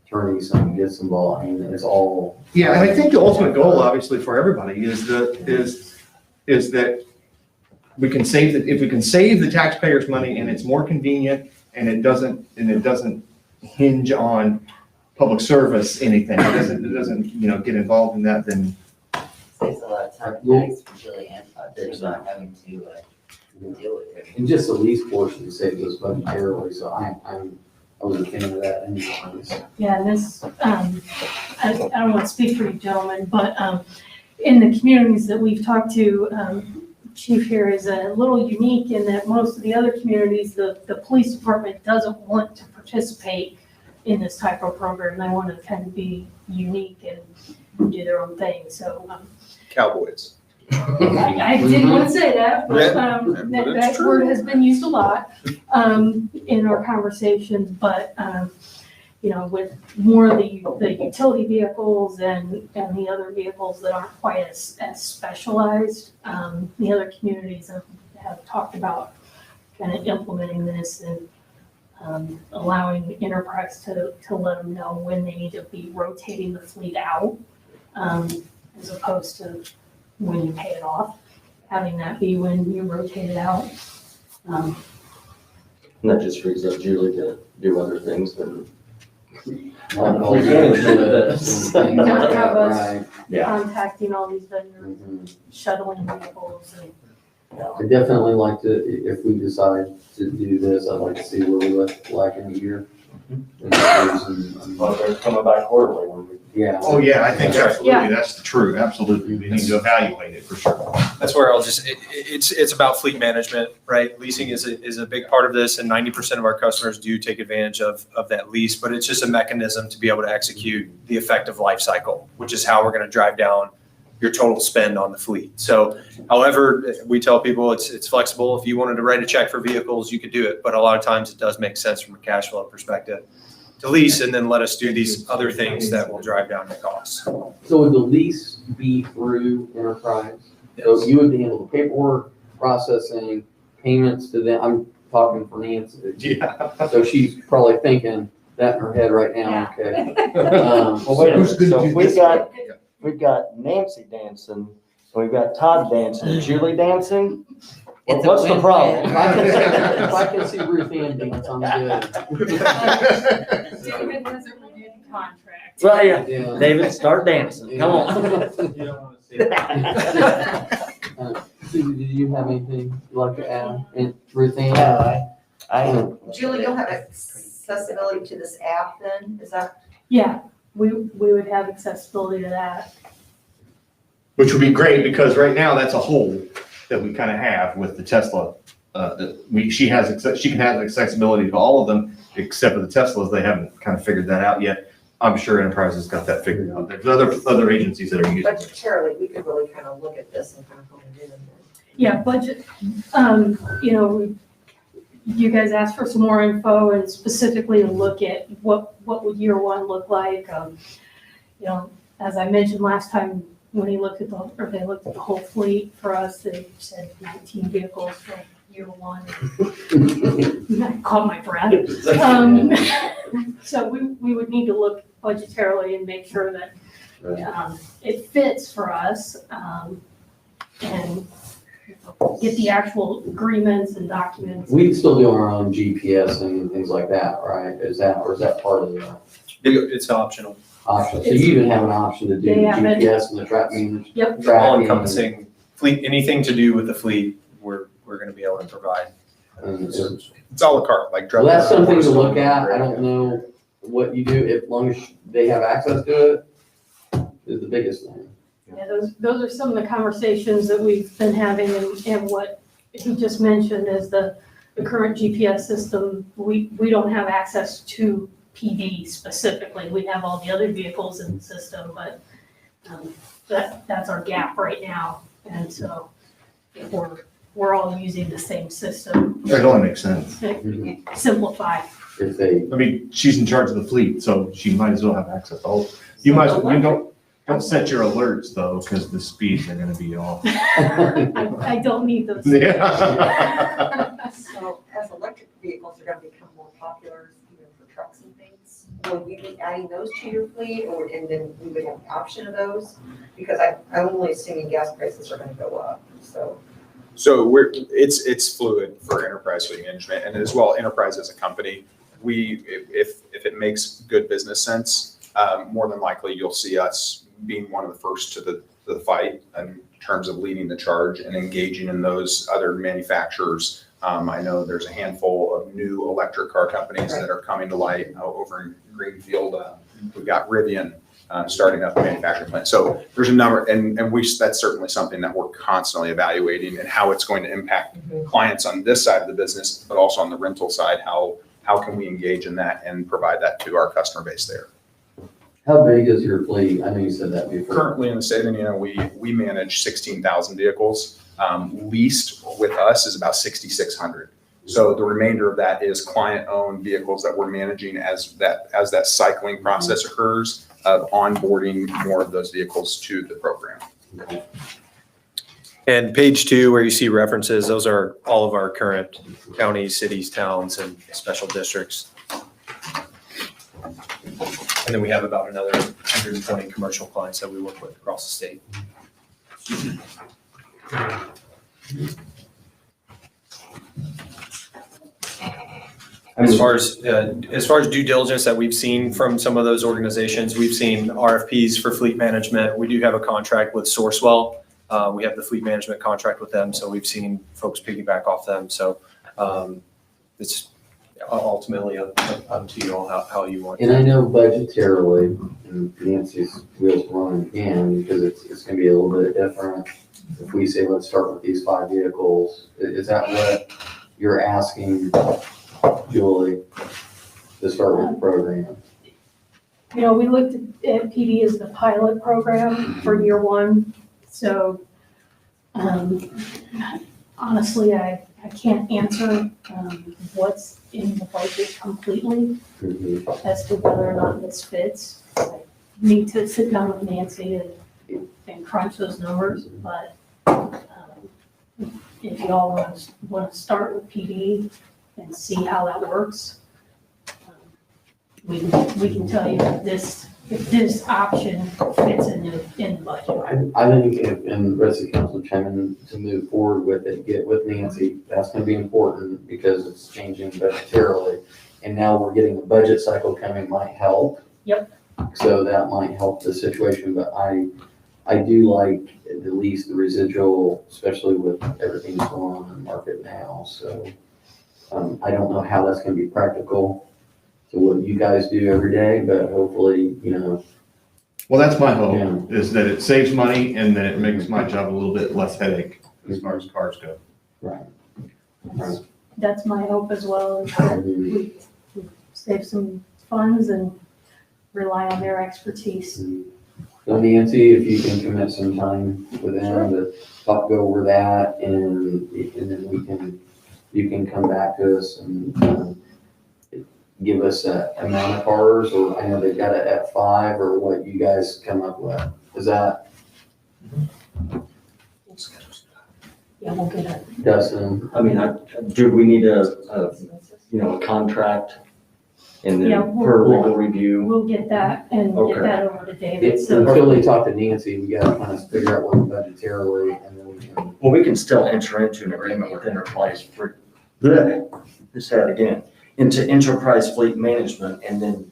attorneys, someone gets involved, I mean, it's all. Yeah, and I think the ultimate goal, obviously, for everybody is that we can save if we can save the taxpayers money and it's more convenient and it doesn't hinge on public service, anything. It doesn't, get involved in that, then. Saves a lot of time, thanks for Julie and Todd, there's not having to deal with it. And just the lease portion saves us budgetarily, so I'm I was a fan of that anyways. Yeah, this, I don't want to speak for you gentlemen, but in the communities that we've talked to, Chief here is a little unique in that most of the other communities, the police department doesn't want to participate in this type of program. They want to kind of be unique and do their own thing, so. Cowboys. I didn't want to say that, but Yeah, that word has been used a lot in our conversations, but you know, with more of the utility vehicles and the other vehicles that aren't quite as specialized, the other communities have talked about kind of implementing this and allowing Enterprise to let them know when they need to be rotating the fleet out, as opposed to when you pay it off, having that be when you rotate it out. And that just frees up Julie to do other things than. Not have us Right. Yeah. contacting all these vendors, Mhm. shuttling vehicles and. I definitely like to, if we decide to do this, I'd like to see where we look like in a year. Well, they're coming back quarterly when we. Yeah. Oh, yeah, I think Yeah. absolutely, that's the truth, absolutely. We need to evaluate it for sure. That's where I'll just, it's about fleet management, right? Leasing is a big part of this, and 90% of our customers do take advantage of that lease, but it's just a mechanism to be able to execute the effective life cycle, which is how we're gonna drive down your total spend on the fleet. So however, we tell people it's flexible. If you wanted to write a check for vehicles, you could do it, but a lot of times it does make sense from a cash flow perspective to lease and then let us do these other things that will drive down the costs. So would the lease be through Enterprise? So you would handle the paperwork, processing, payments to them? I'm talking for Nancy. Yeah. So she's probably thinking that in her head right now, okay. Well, wait a Who's minute, gonna so do we've this? got, Nancy dancing, and we've got Todd dancing, and Julie dancing. It's a What's the problem? If I can see Ruth Ann dance, I'm good. David hasn't renewed the contract. Well, yeah, Yeah. David, start dancing, come on. Susie, did you have anything you'd like to add? And Ruth Ann? I, Julie, you'll have accessibility to this app then, is that? Yeah, we would have accessibility to that. Which would be great, because right now, that's a hole that we kind of have with the Tesla. She can have accessibility to all of them, except for the Teslas. They haven't kind of figured that out yet. I'm sure Enterprise has got that figured out. There's other agencies that are using it. Budgetarily, we could really kind of look at this and kind of hone it in. Yeah, budget, you know, you guys asked for some more info and specifically to look at what would year one look like. You know, as I mentioned last time, when they looked at the whole fleet for us, they said 19 vehicles for year one. I caught my breath. So we would need to look budgetarily and make sure that it fits for us, and get the actual agreements and documents. We'd still do our own GPS and things like that, right? Or is that part of the It's optional. option? So you even have an option to do They have it. GPS and the track management? Yep. All Tracking. encompassing fleet, anything to do with the fleet, we're gonna be able to provide. And It's a la carte, like. Well, that's something to look at. I don't know what you do, as long as they have access to it, is the biggest thing. Yeah, those are some of the conversations that we've been having, and what he just mentioned is the current GPS system, we don't have access to PD specifically. We have all the other vehicles in the system, but that's our gap right now. And so if we're all using the same system, That only makes sense. simplify. If they, I mean, she's in charge of the fleet, so she might as well have access to all. You don't set your alerts though, because the speeds are gonna be off. I don't need those. Yeah. So as electric vehicles are gonna become more popular, even for trucks and things, will we be adding those to your fleet, and then we would have the option of those? Because I'm only assuming gas prices are gonna go up, so. So it's fluid for Enterprise Fleet Management, and as well, Enterprise as a company, if it makes good business sense, more than likely you'll see us being one of the first to the fight in terms of leading the charge and engaging in those other manufacturers I know there's a handful of new electric car companies that are coming to light over in Greenfield. We've got Rivian starting up a manufacturing plant. So there's a number, and that's certainly something that we're constantly evaluating and how it's going to impact clients on this side of the business, but also on the rental side. How can we engage in that and provide that to our customer base there? How big is your fleet? I know you said that before. Currently in the state of Indiana, we manage 16,000 vehicles. Leased with us is about 6,600. So the remainder of that is client-owned vehicles that we're managing as that cycling process occurs of onboarding more of those vehicles to the program. And page 2, where you see references, those are all of our current counties, cities, towns, and special districts. And then we have about another 120 commercial clients that we work with across the state. As far as due diligence that we've seen from some of those organizations, we've seen RFPs for fleet management. We do have a contract with Sourcewell. We have the fleet management contract with them, so we've seen folks piggyback off them. So it's ultimately up to you all how you want. And I know budgetarily, and Nancy's wheels running again, because it's gonna be a little bit different. If we say, let's start with these 5 vehicles, is that what you're asking, Julie, to start with the program? You know, we looked at PD as the pilot program for year 1. So honestly, I can't answer what's in the budget completely as to whether or not this fits. I need to sit down with Nancy and crunch those numbers, but if y'all want to start with PD and see how that works, we can tell you if this option fits in the budget. I think and the rest of the council chime in to move forward with it, get with Nancy, that's gonna be important because it's changing budgetarily. And now we're getting a budget cycle coming, might help. Yep. So that might help the situation, but I do like at least the residual, especially with everything that's going on in the market now, so. I don't know how that's gonna be practical to what you guys do every day, but hopefully, Well, that's my hope, Yeah. is that it saves money and that it makes my job a little bit less headache as far as cars go. right. That's my hope as well, is that we save some funds and rely on their expertise. So Nancy, if you can commit some time with them to go over that and then you can come back to us and give us a amount of cars, or I know they've got it at 5, or what you guys come up with. Is that? Yeah, we'll get it. Dustin? I mean, do we need a contract and Yeah, then per legal review? We'll get that and get Okay. that over to David. So Until they talk to Nancy, we gotta kind of figure out what budgetarily, and then we can. Well, we can still enter into an agreement with Enterprise for into Enterprise Fleet Management, and then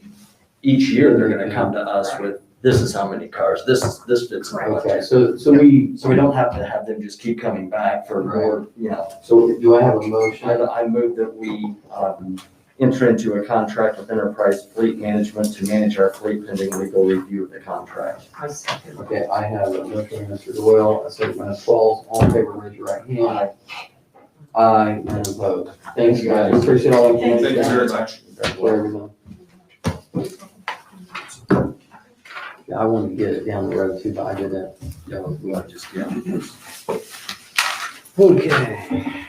each year they're gonna come to us with, this is how many cars, this fits. in the Okay, budget. so we don't have to have them just keep coming back for more, So do I have a motion? I move that we enter into a contract with Enterprise Fleet Management to manage our fleet pending legal review of the contract. Okay, I have a motion by Mr. Doyle, a second by Ms. Walls. All in favor, raise your right hand. Aye, none opposed. Thanks, guys. Appreciate all the Thank information. you very much. For everything. Yeah, I wanted to get it down the road too, but I didn't. Okay.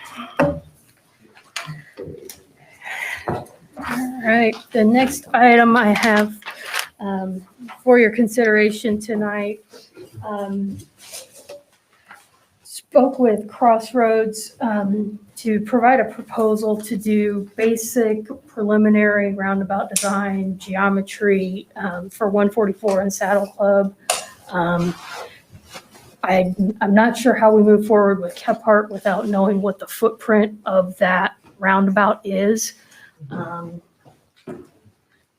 All right, the next item I have for your consideration tonight, spoke with Crossroads to provide a proposal to do basic preliminary roundabout design, geometry for 144 and Saddle Club. I'm not sure how we move forward with Kephart without knowing what the footprint of that roundabout is.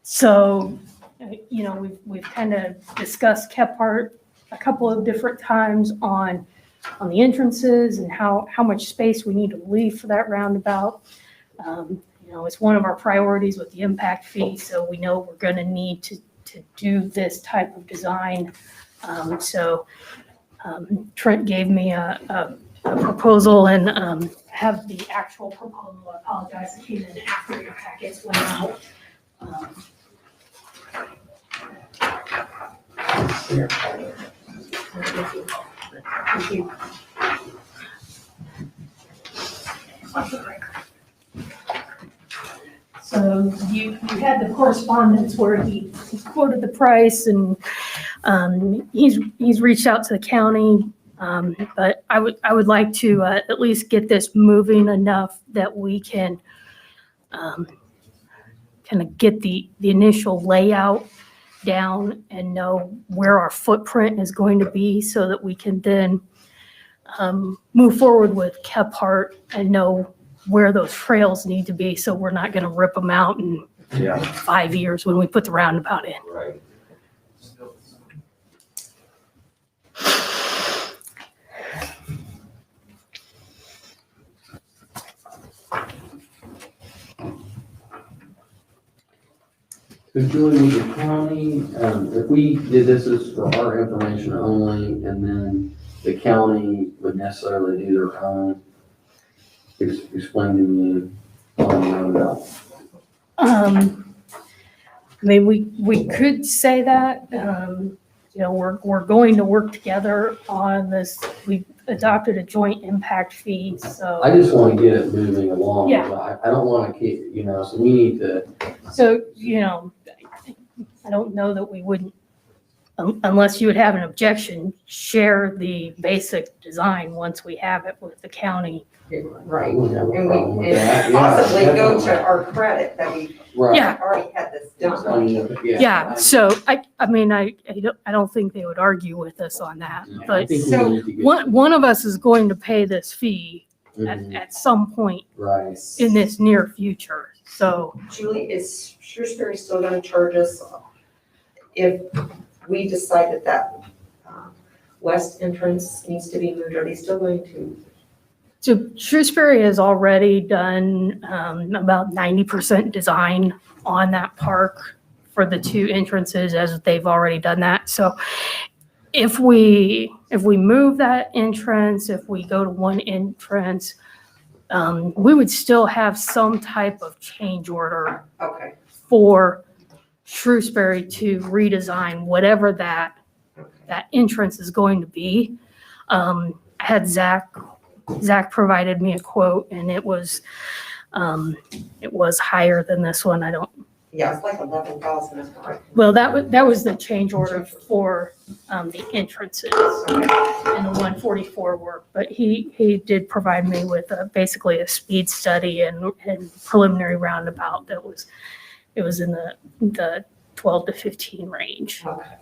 So, we've kind of discussed Kephart a couple of different times on the entrances and how much space we need to leave for that roundabout. It's one of our priorities with the impact fee, so we know we're gonna need to do this type of design. Trent gave me a proposal and have the actual proposal. I apologize, it came in after your packets went out. Thank you. So you had the correspondence where he quoted the price and he's reached out to the county. But I would like to at least get this moving enough that we can kind of get the initial layout down and know where our footprint is going to be so that we can then move forward with Kephart and know where those trails need to be, so we're not going to rip them out in 5 years when we put the roundabout in. Right. So Julie, with the county, if we did this as for our information only, and then the county would necessarily do their own, explain to me on the roundabout. I mean, we could say that, we're going to work together on this. We've adopted a joint impact fee, so. I just want to get it moving along. Yeah. I don't want to keep, so we need to. So, I don't know that we wouldn't, unless you would have an objection, share the basic design once we have it with the county. Right, wouldn't have a and problem with we, that. and Yeah, possibly go to definitely. our credit that we Right. Yeah. already had this I done. mean, Yeah, so I don't think they would argue with us on that, I but think we So, need to get. one of us is going to pay this fee Mhm, at some point right. in this near future, so. Julie, is Shrewsbury still gonna charge us if we decide that west entrance needs to be moved? Are they still going to? So Shrewsbury has already done about 90% design on that park for the two entrances, as they've already done that. So if we move that entrance, if we go to one entrance, we would still have some type of change order Okay, for Shrewsbury to redesign whatever that entrance is going to be. I had Zach provided me a quote, and it was higher than this one. I don't, yeah, it's like 11,000, isn't it, right? well, that was the change order for the entrances and the 144 work, but he did provide me with basically a speed study and preliminary roundabout that was in the 12 to 15 range. Okay.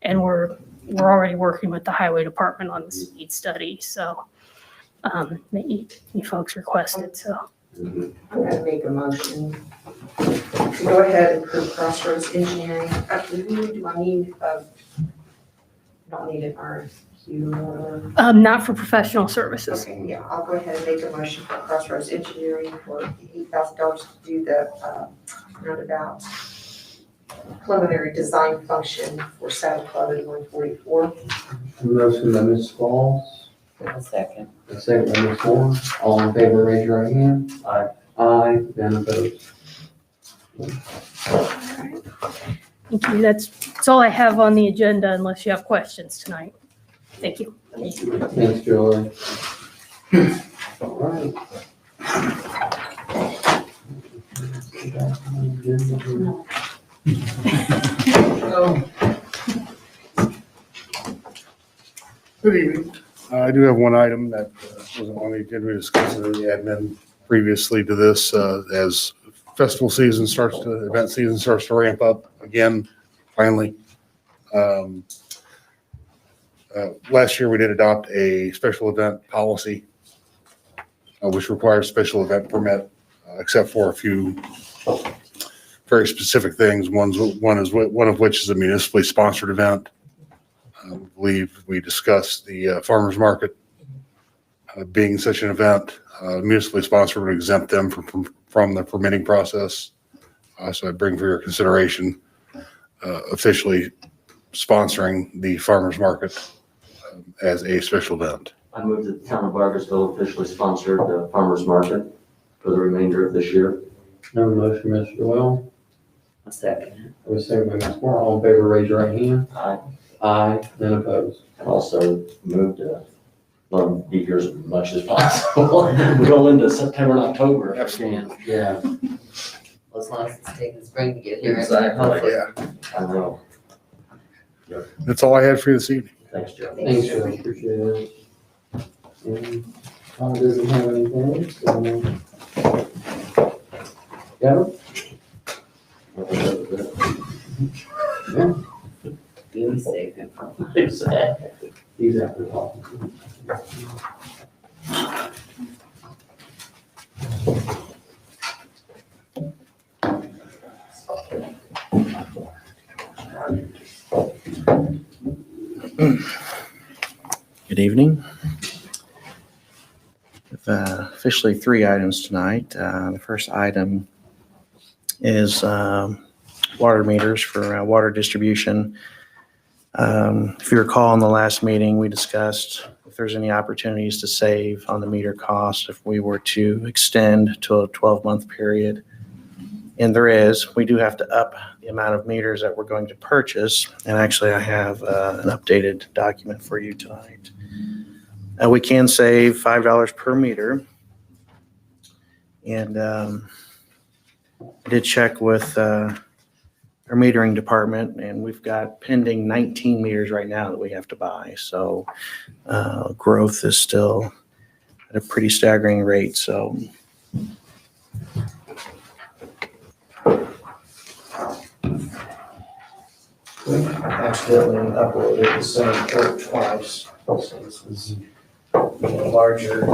And we're already working with the highway department on the speed study, so that you folks requested, so. Mhm. I'm gonna make a motion to go ahead and approve Crossroads Engineering. Who do I need, don't need an RFQ or? Not for professional services. Okay, yeah, I'll go ahead and make a motion for Crossroads Engineering for $8,000 to do the roundabout preliminary design function for Saddle Club at 144. Motion by Ms. Falls, A second. a second by Ms. Moore. All in favor, raise your right hand. Aye. Aye, then opposed. Thank you. That's all I have on the agenda unless you have questions tonight. Thank you. Thanks, Julie. All right. Good evening. I do have one item that wasn't on the agenda. We discussed it in the admin previously to this, as festival season starts to, event season starts to ramp up again, finally. Last year, we did adopt a special event policy, which requires special event permit, except for a few very specific things. One of which is a municipally sponsored event. I believe we discussed the farmer's market being such an event, municipally sponsored would exempt them from the permitting process. So I bring for your consideration officially sponsoring the farmers market as a special event. I move that the town of Barkersville officially sponsor the farmer's market for the remainder of this year. No motion, Mr. Doyle. A second. I was saying by Ms. Moore, all in favor, raise your right hand. I Aye, none opposed. also move to let them be here as much as possible. We go into September and October. Absolutely. Yeah. Well, as long as it's taking spring to get here. Exactly. Hopefully. I know. That's all I had for you this evening. Thanks, Joe. Thanks, Joe, appreciate it. And Tom doesn't have anything, so. Gavin? Yeah, Be safe and Exactly. he's after talking. Good evening. Officially 3 items tonight. The first item is water meters for water distribution. If you recall in the last meeting, we discussed if there's any opportunities to save on the meter cost if we were to extend to a 12-month period. And there is. We do have to up the amount of meters that we're going to purchase. And actually, I have an updated document for you tonight. We can save $5 per meter. And I did check with our metering department, and we've got pending 19 meters right now that we have to buy. So growth is still at a pretty staggering rate. So we accidentally uploaded the same code twice. So this is a larger.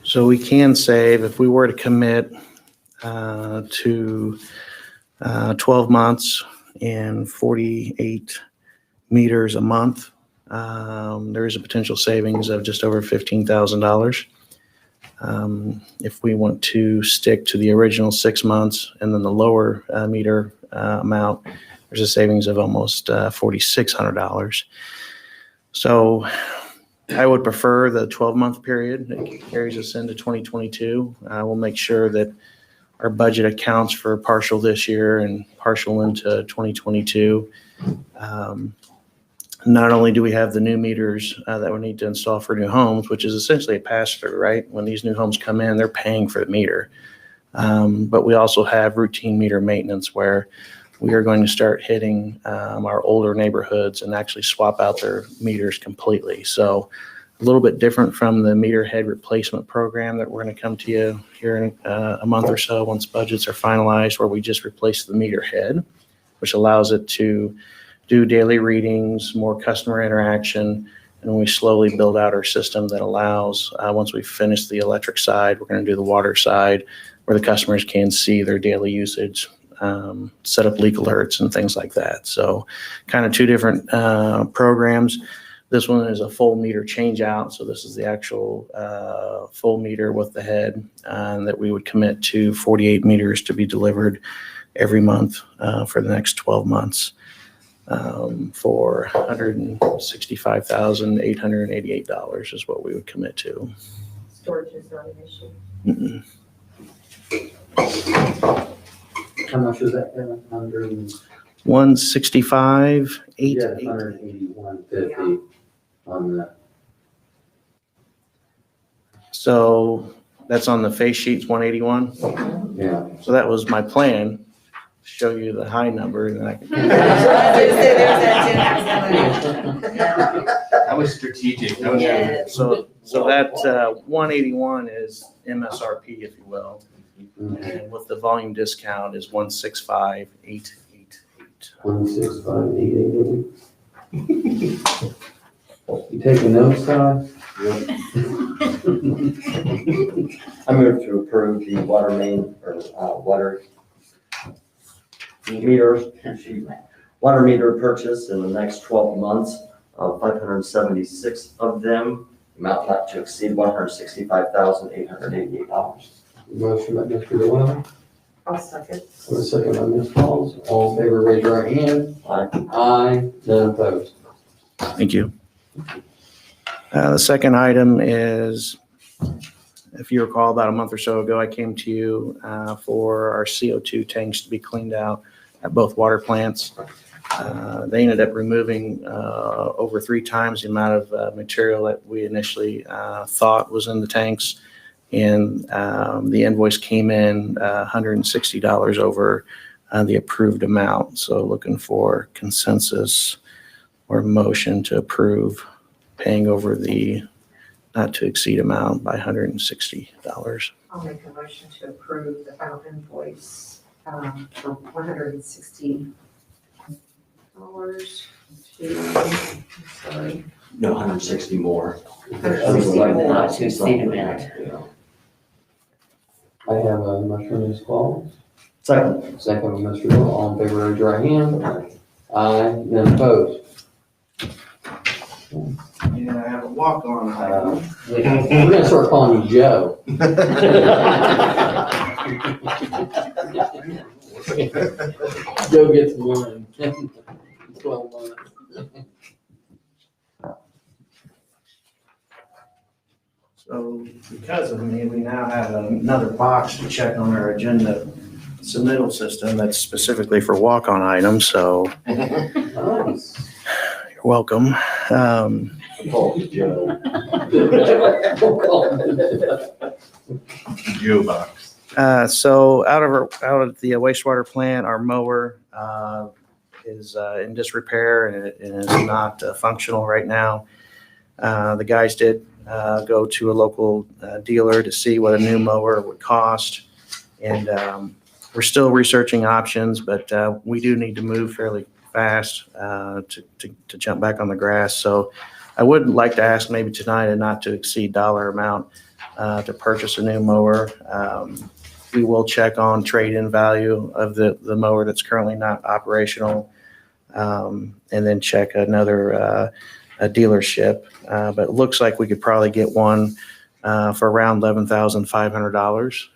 So we can save if we were to commit to 12 months and 48 meters a month. There is a potential savings of just over $15,000. If we want to stick to the original 6 months and then the lower meter amount, there's a savings of almost $4,600. So I would prefer the 12-month period. It carries us into 2022. We'll make sure that our budget accounts for partial this year and partial into 2022. Not only do we have the new meters that we need to install for new homes, which is essentially a pass-through, right? When these new homes come in, they're paying for the meter. But we also have routine meter maintenance where we are going to start hitting our older neighborhoods and actually swap out their meters completely. So a little bit different from the meter head replacement program that we're going to come to you here in a month or so once budgets are finalized, where we just replace the meter head, which allows it to do daily readings, more customer interaction, and we slowly build out our system that allows, once we finish the electric side, we're going to do the water side where the customers can see their daily usage, set up leak alerts and things like that. So kind of 2 different programs. This one is a full meter change out. So this is the actual full meter with the head that we would commit to 48 meters to be delivered every month for the next 12 months for $165,888 is what we would commit to. Storage is not an issue. Mm-mm. How much is that, Kevin? 165, Yeah, 181.50 on the. So that's on the face sheets, 181. Yeah. So that was my plan, show you the high number and then I can. That was strategic. That was Yes. So that 181 is MSRP, if you will. And with the volume discount is 165,888. 165,888. You taking notes, Todd? I move to approve the water main or water water meter purchase in the next 12 months of 576 of them, amount not to exceed $165,888. Motion by Mr. Llewellyn, I'll second. a second by Ms. Pauls. All in favor, raise your right hand. Aye. Aye, none opposed. Thank you. The second item is, if you recall, about a month or so ago, I came to you for our CO2 tanks to be cleaned out at both water plants. They ended up removing over 3 times the amount of material that we initially thought was in the tanks. And the invoice came in $160 over the approved amount. So looking for consensus or motion to approve paying over the not to exceed amount by $160. I'll make a motion to approve the final invoice for $160 to, sorry, No, 160 more. 160 more. Not to exceed amount. I have a motion by Ms. Pauls, Second. second by Mr. Llewellyn. All in favor, raise your right hand. Aye, none opposed. Yeah, I have a walk-on. We're gonna start calling you Joe. Joe gets 1. 12 months. So because of me, we now have another box to check on our agenda submittal system that's specifically for walk-on items, so Nice. you're welcome. Call it Joe. Joe box. So out of the wastewater plant, our mower is in disrepair and it is not functional right now. The guys did go to a local dealer to see what a new mower would cost. And we're still researching options, but we do need to move fairly fast to jump back on the grass. So I would like to ask maybe tonight a not to exceed dollar amount to purchase a new mower. We will check on trade-in value of the mower that's currently not operational, and then check another a dealership. But it looks like we could probably get one for around $11,500.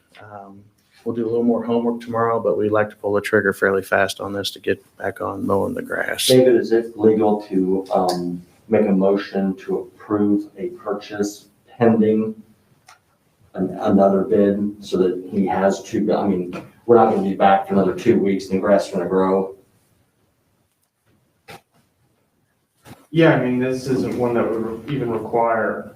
We'll do a little more homework tomorrow, but we'd like to pull the trigger fairly fast on this to get back on mowing the grass. David, is it legal to make a motion to approve a purchase pending another bid so that he has two? I mean, we're not going to be back for another 2 weeks and the grass is going to grow. Yeah, I mean, this isn't one that would even require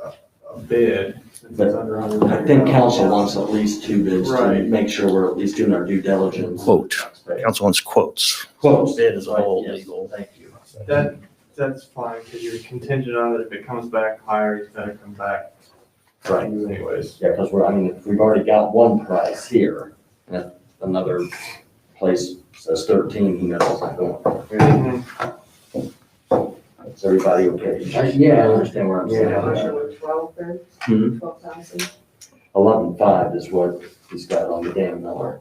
a bid. Since it's under I think council wants at least 2 bids to Right. make sure we're at least doing our due diligence. Quote. Council wants quotes. Quotes. Bid is Right, all yes. legal. Thank you. That's fine, because you're contingent on it. If it comes back higher, it's gonna come back to Right. you anyways. Yeah, because if we've already got one price here, and if another place says 13, he knows it's not going. Is everybody okay? Yeah. I understand where I'm saying. Yeah. 12 then? Hmm. 12,000? 11.5 is what he's got on the damn mower.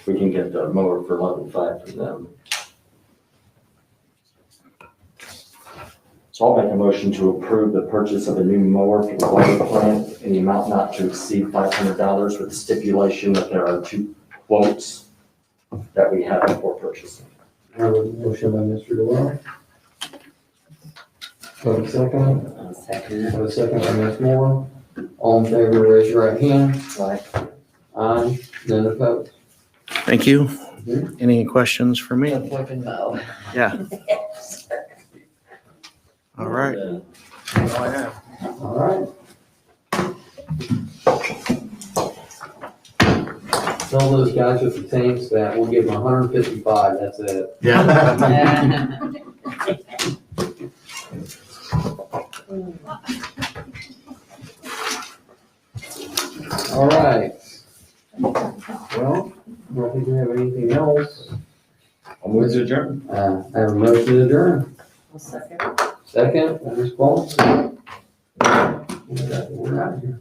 We can get the mower for 11.5 for them. So I'll make a motion to approve the purchase of a new mower for the water plant in the amount not to exceed $500 with the stipulation that there are 2 quotes that we have for purchasing. I have a motion by Mr. Llewellyn. Have a second? I'll second Have a second by Ms. Moore. All in favor, raise your right hand. Aye. Aye, none opposed. Thank you. Any questions for me? No. Yeah. All right. That's all I have. All right. Tell those guys with the tanks that we'll give them 155, that's it. All right. Well, I don't think we have anything else. I'll move to adjourn. I have a motion to adjourn. I'll second. Second, response? We're out of here.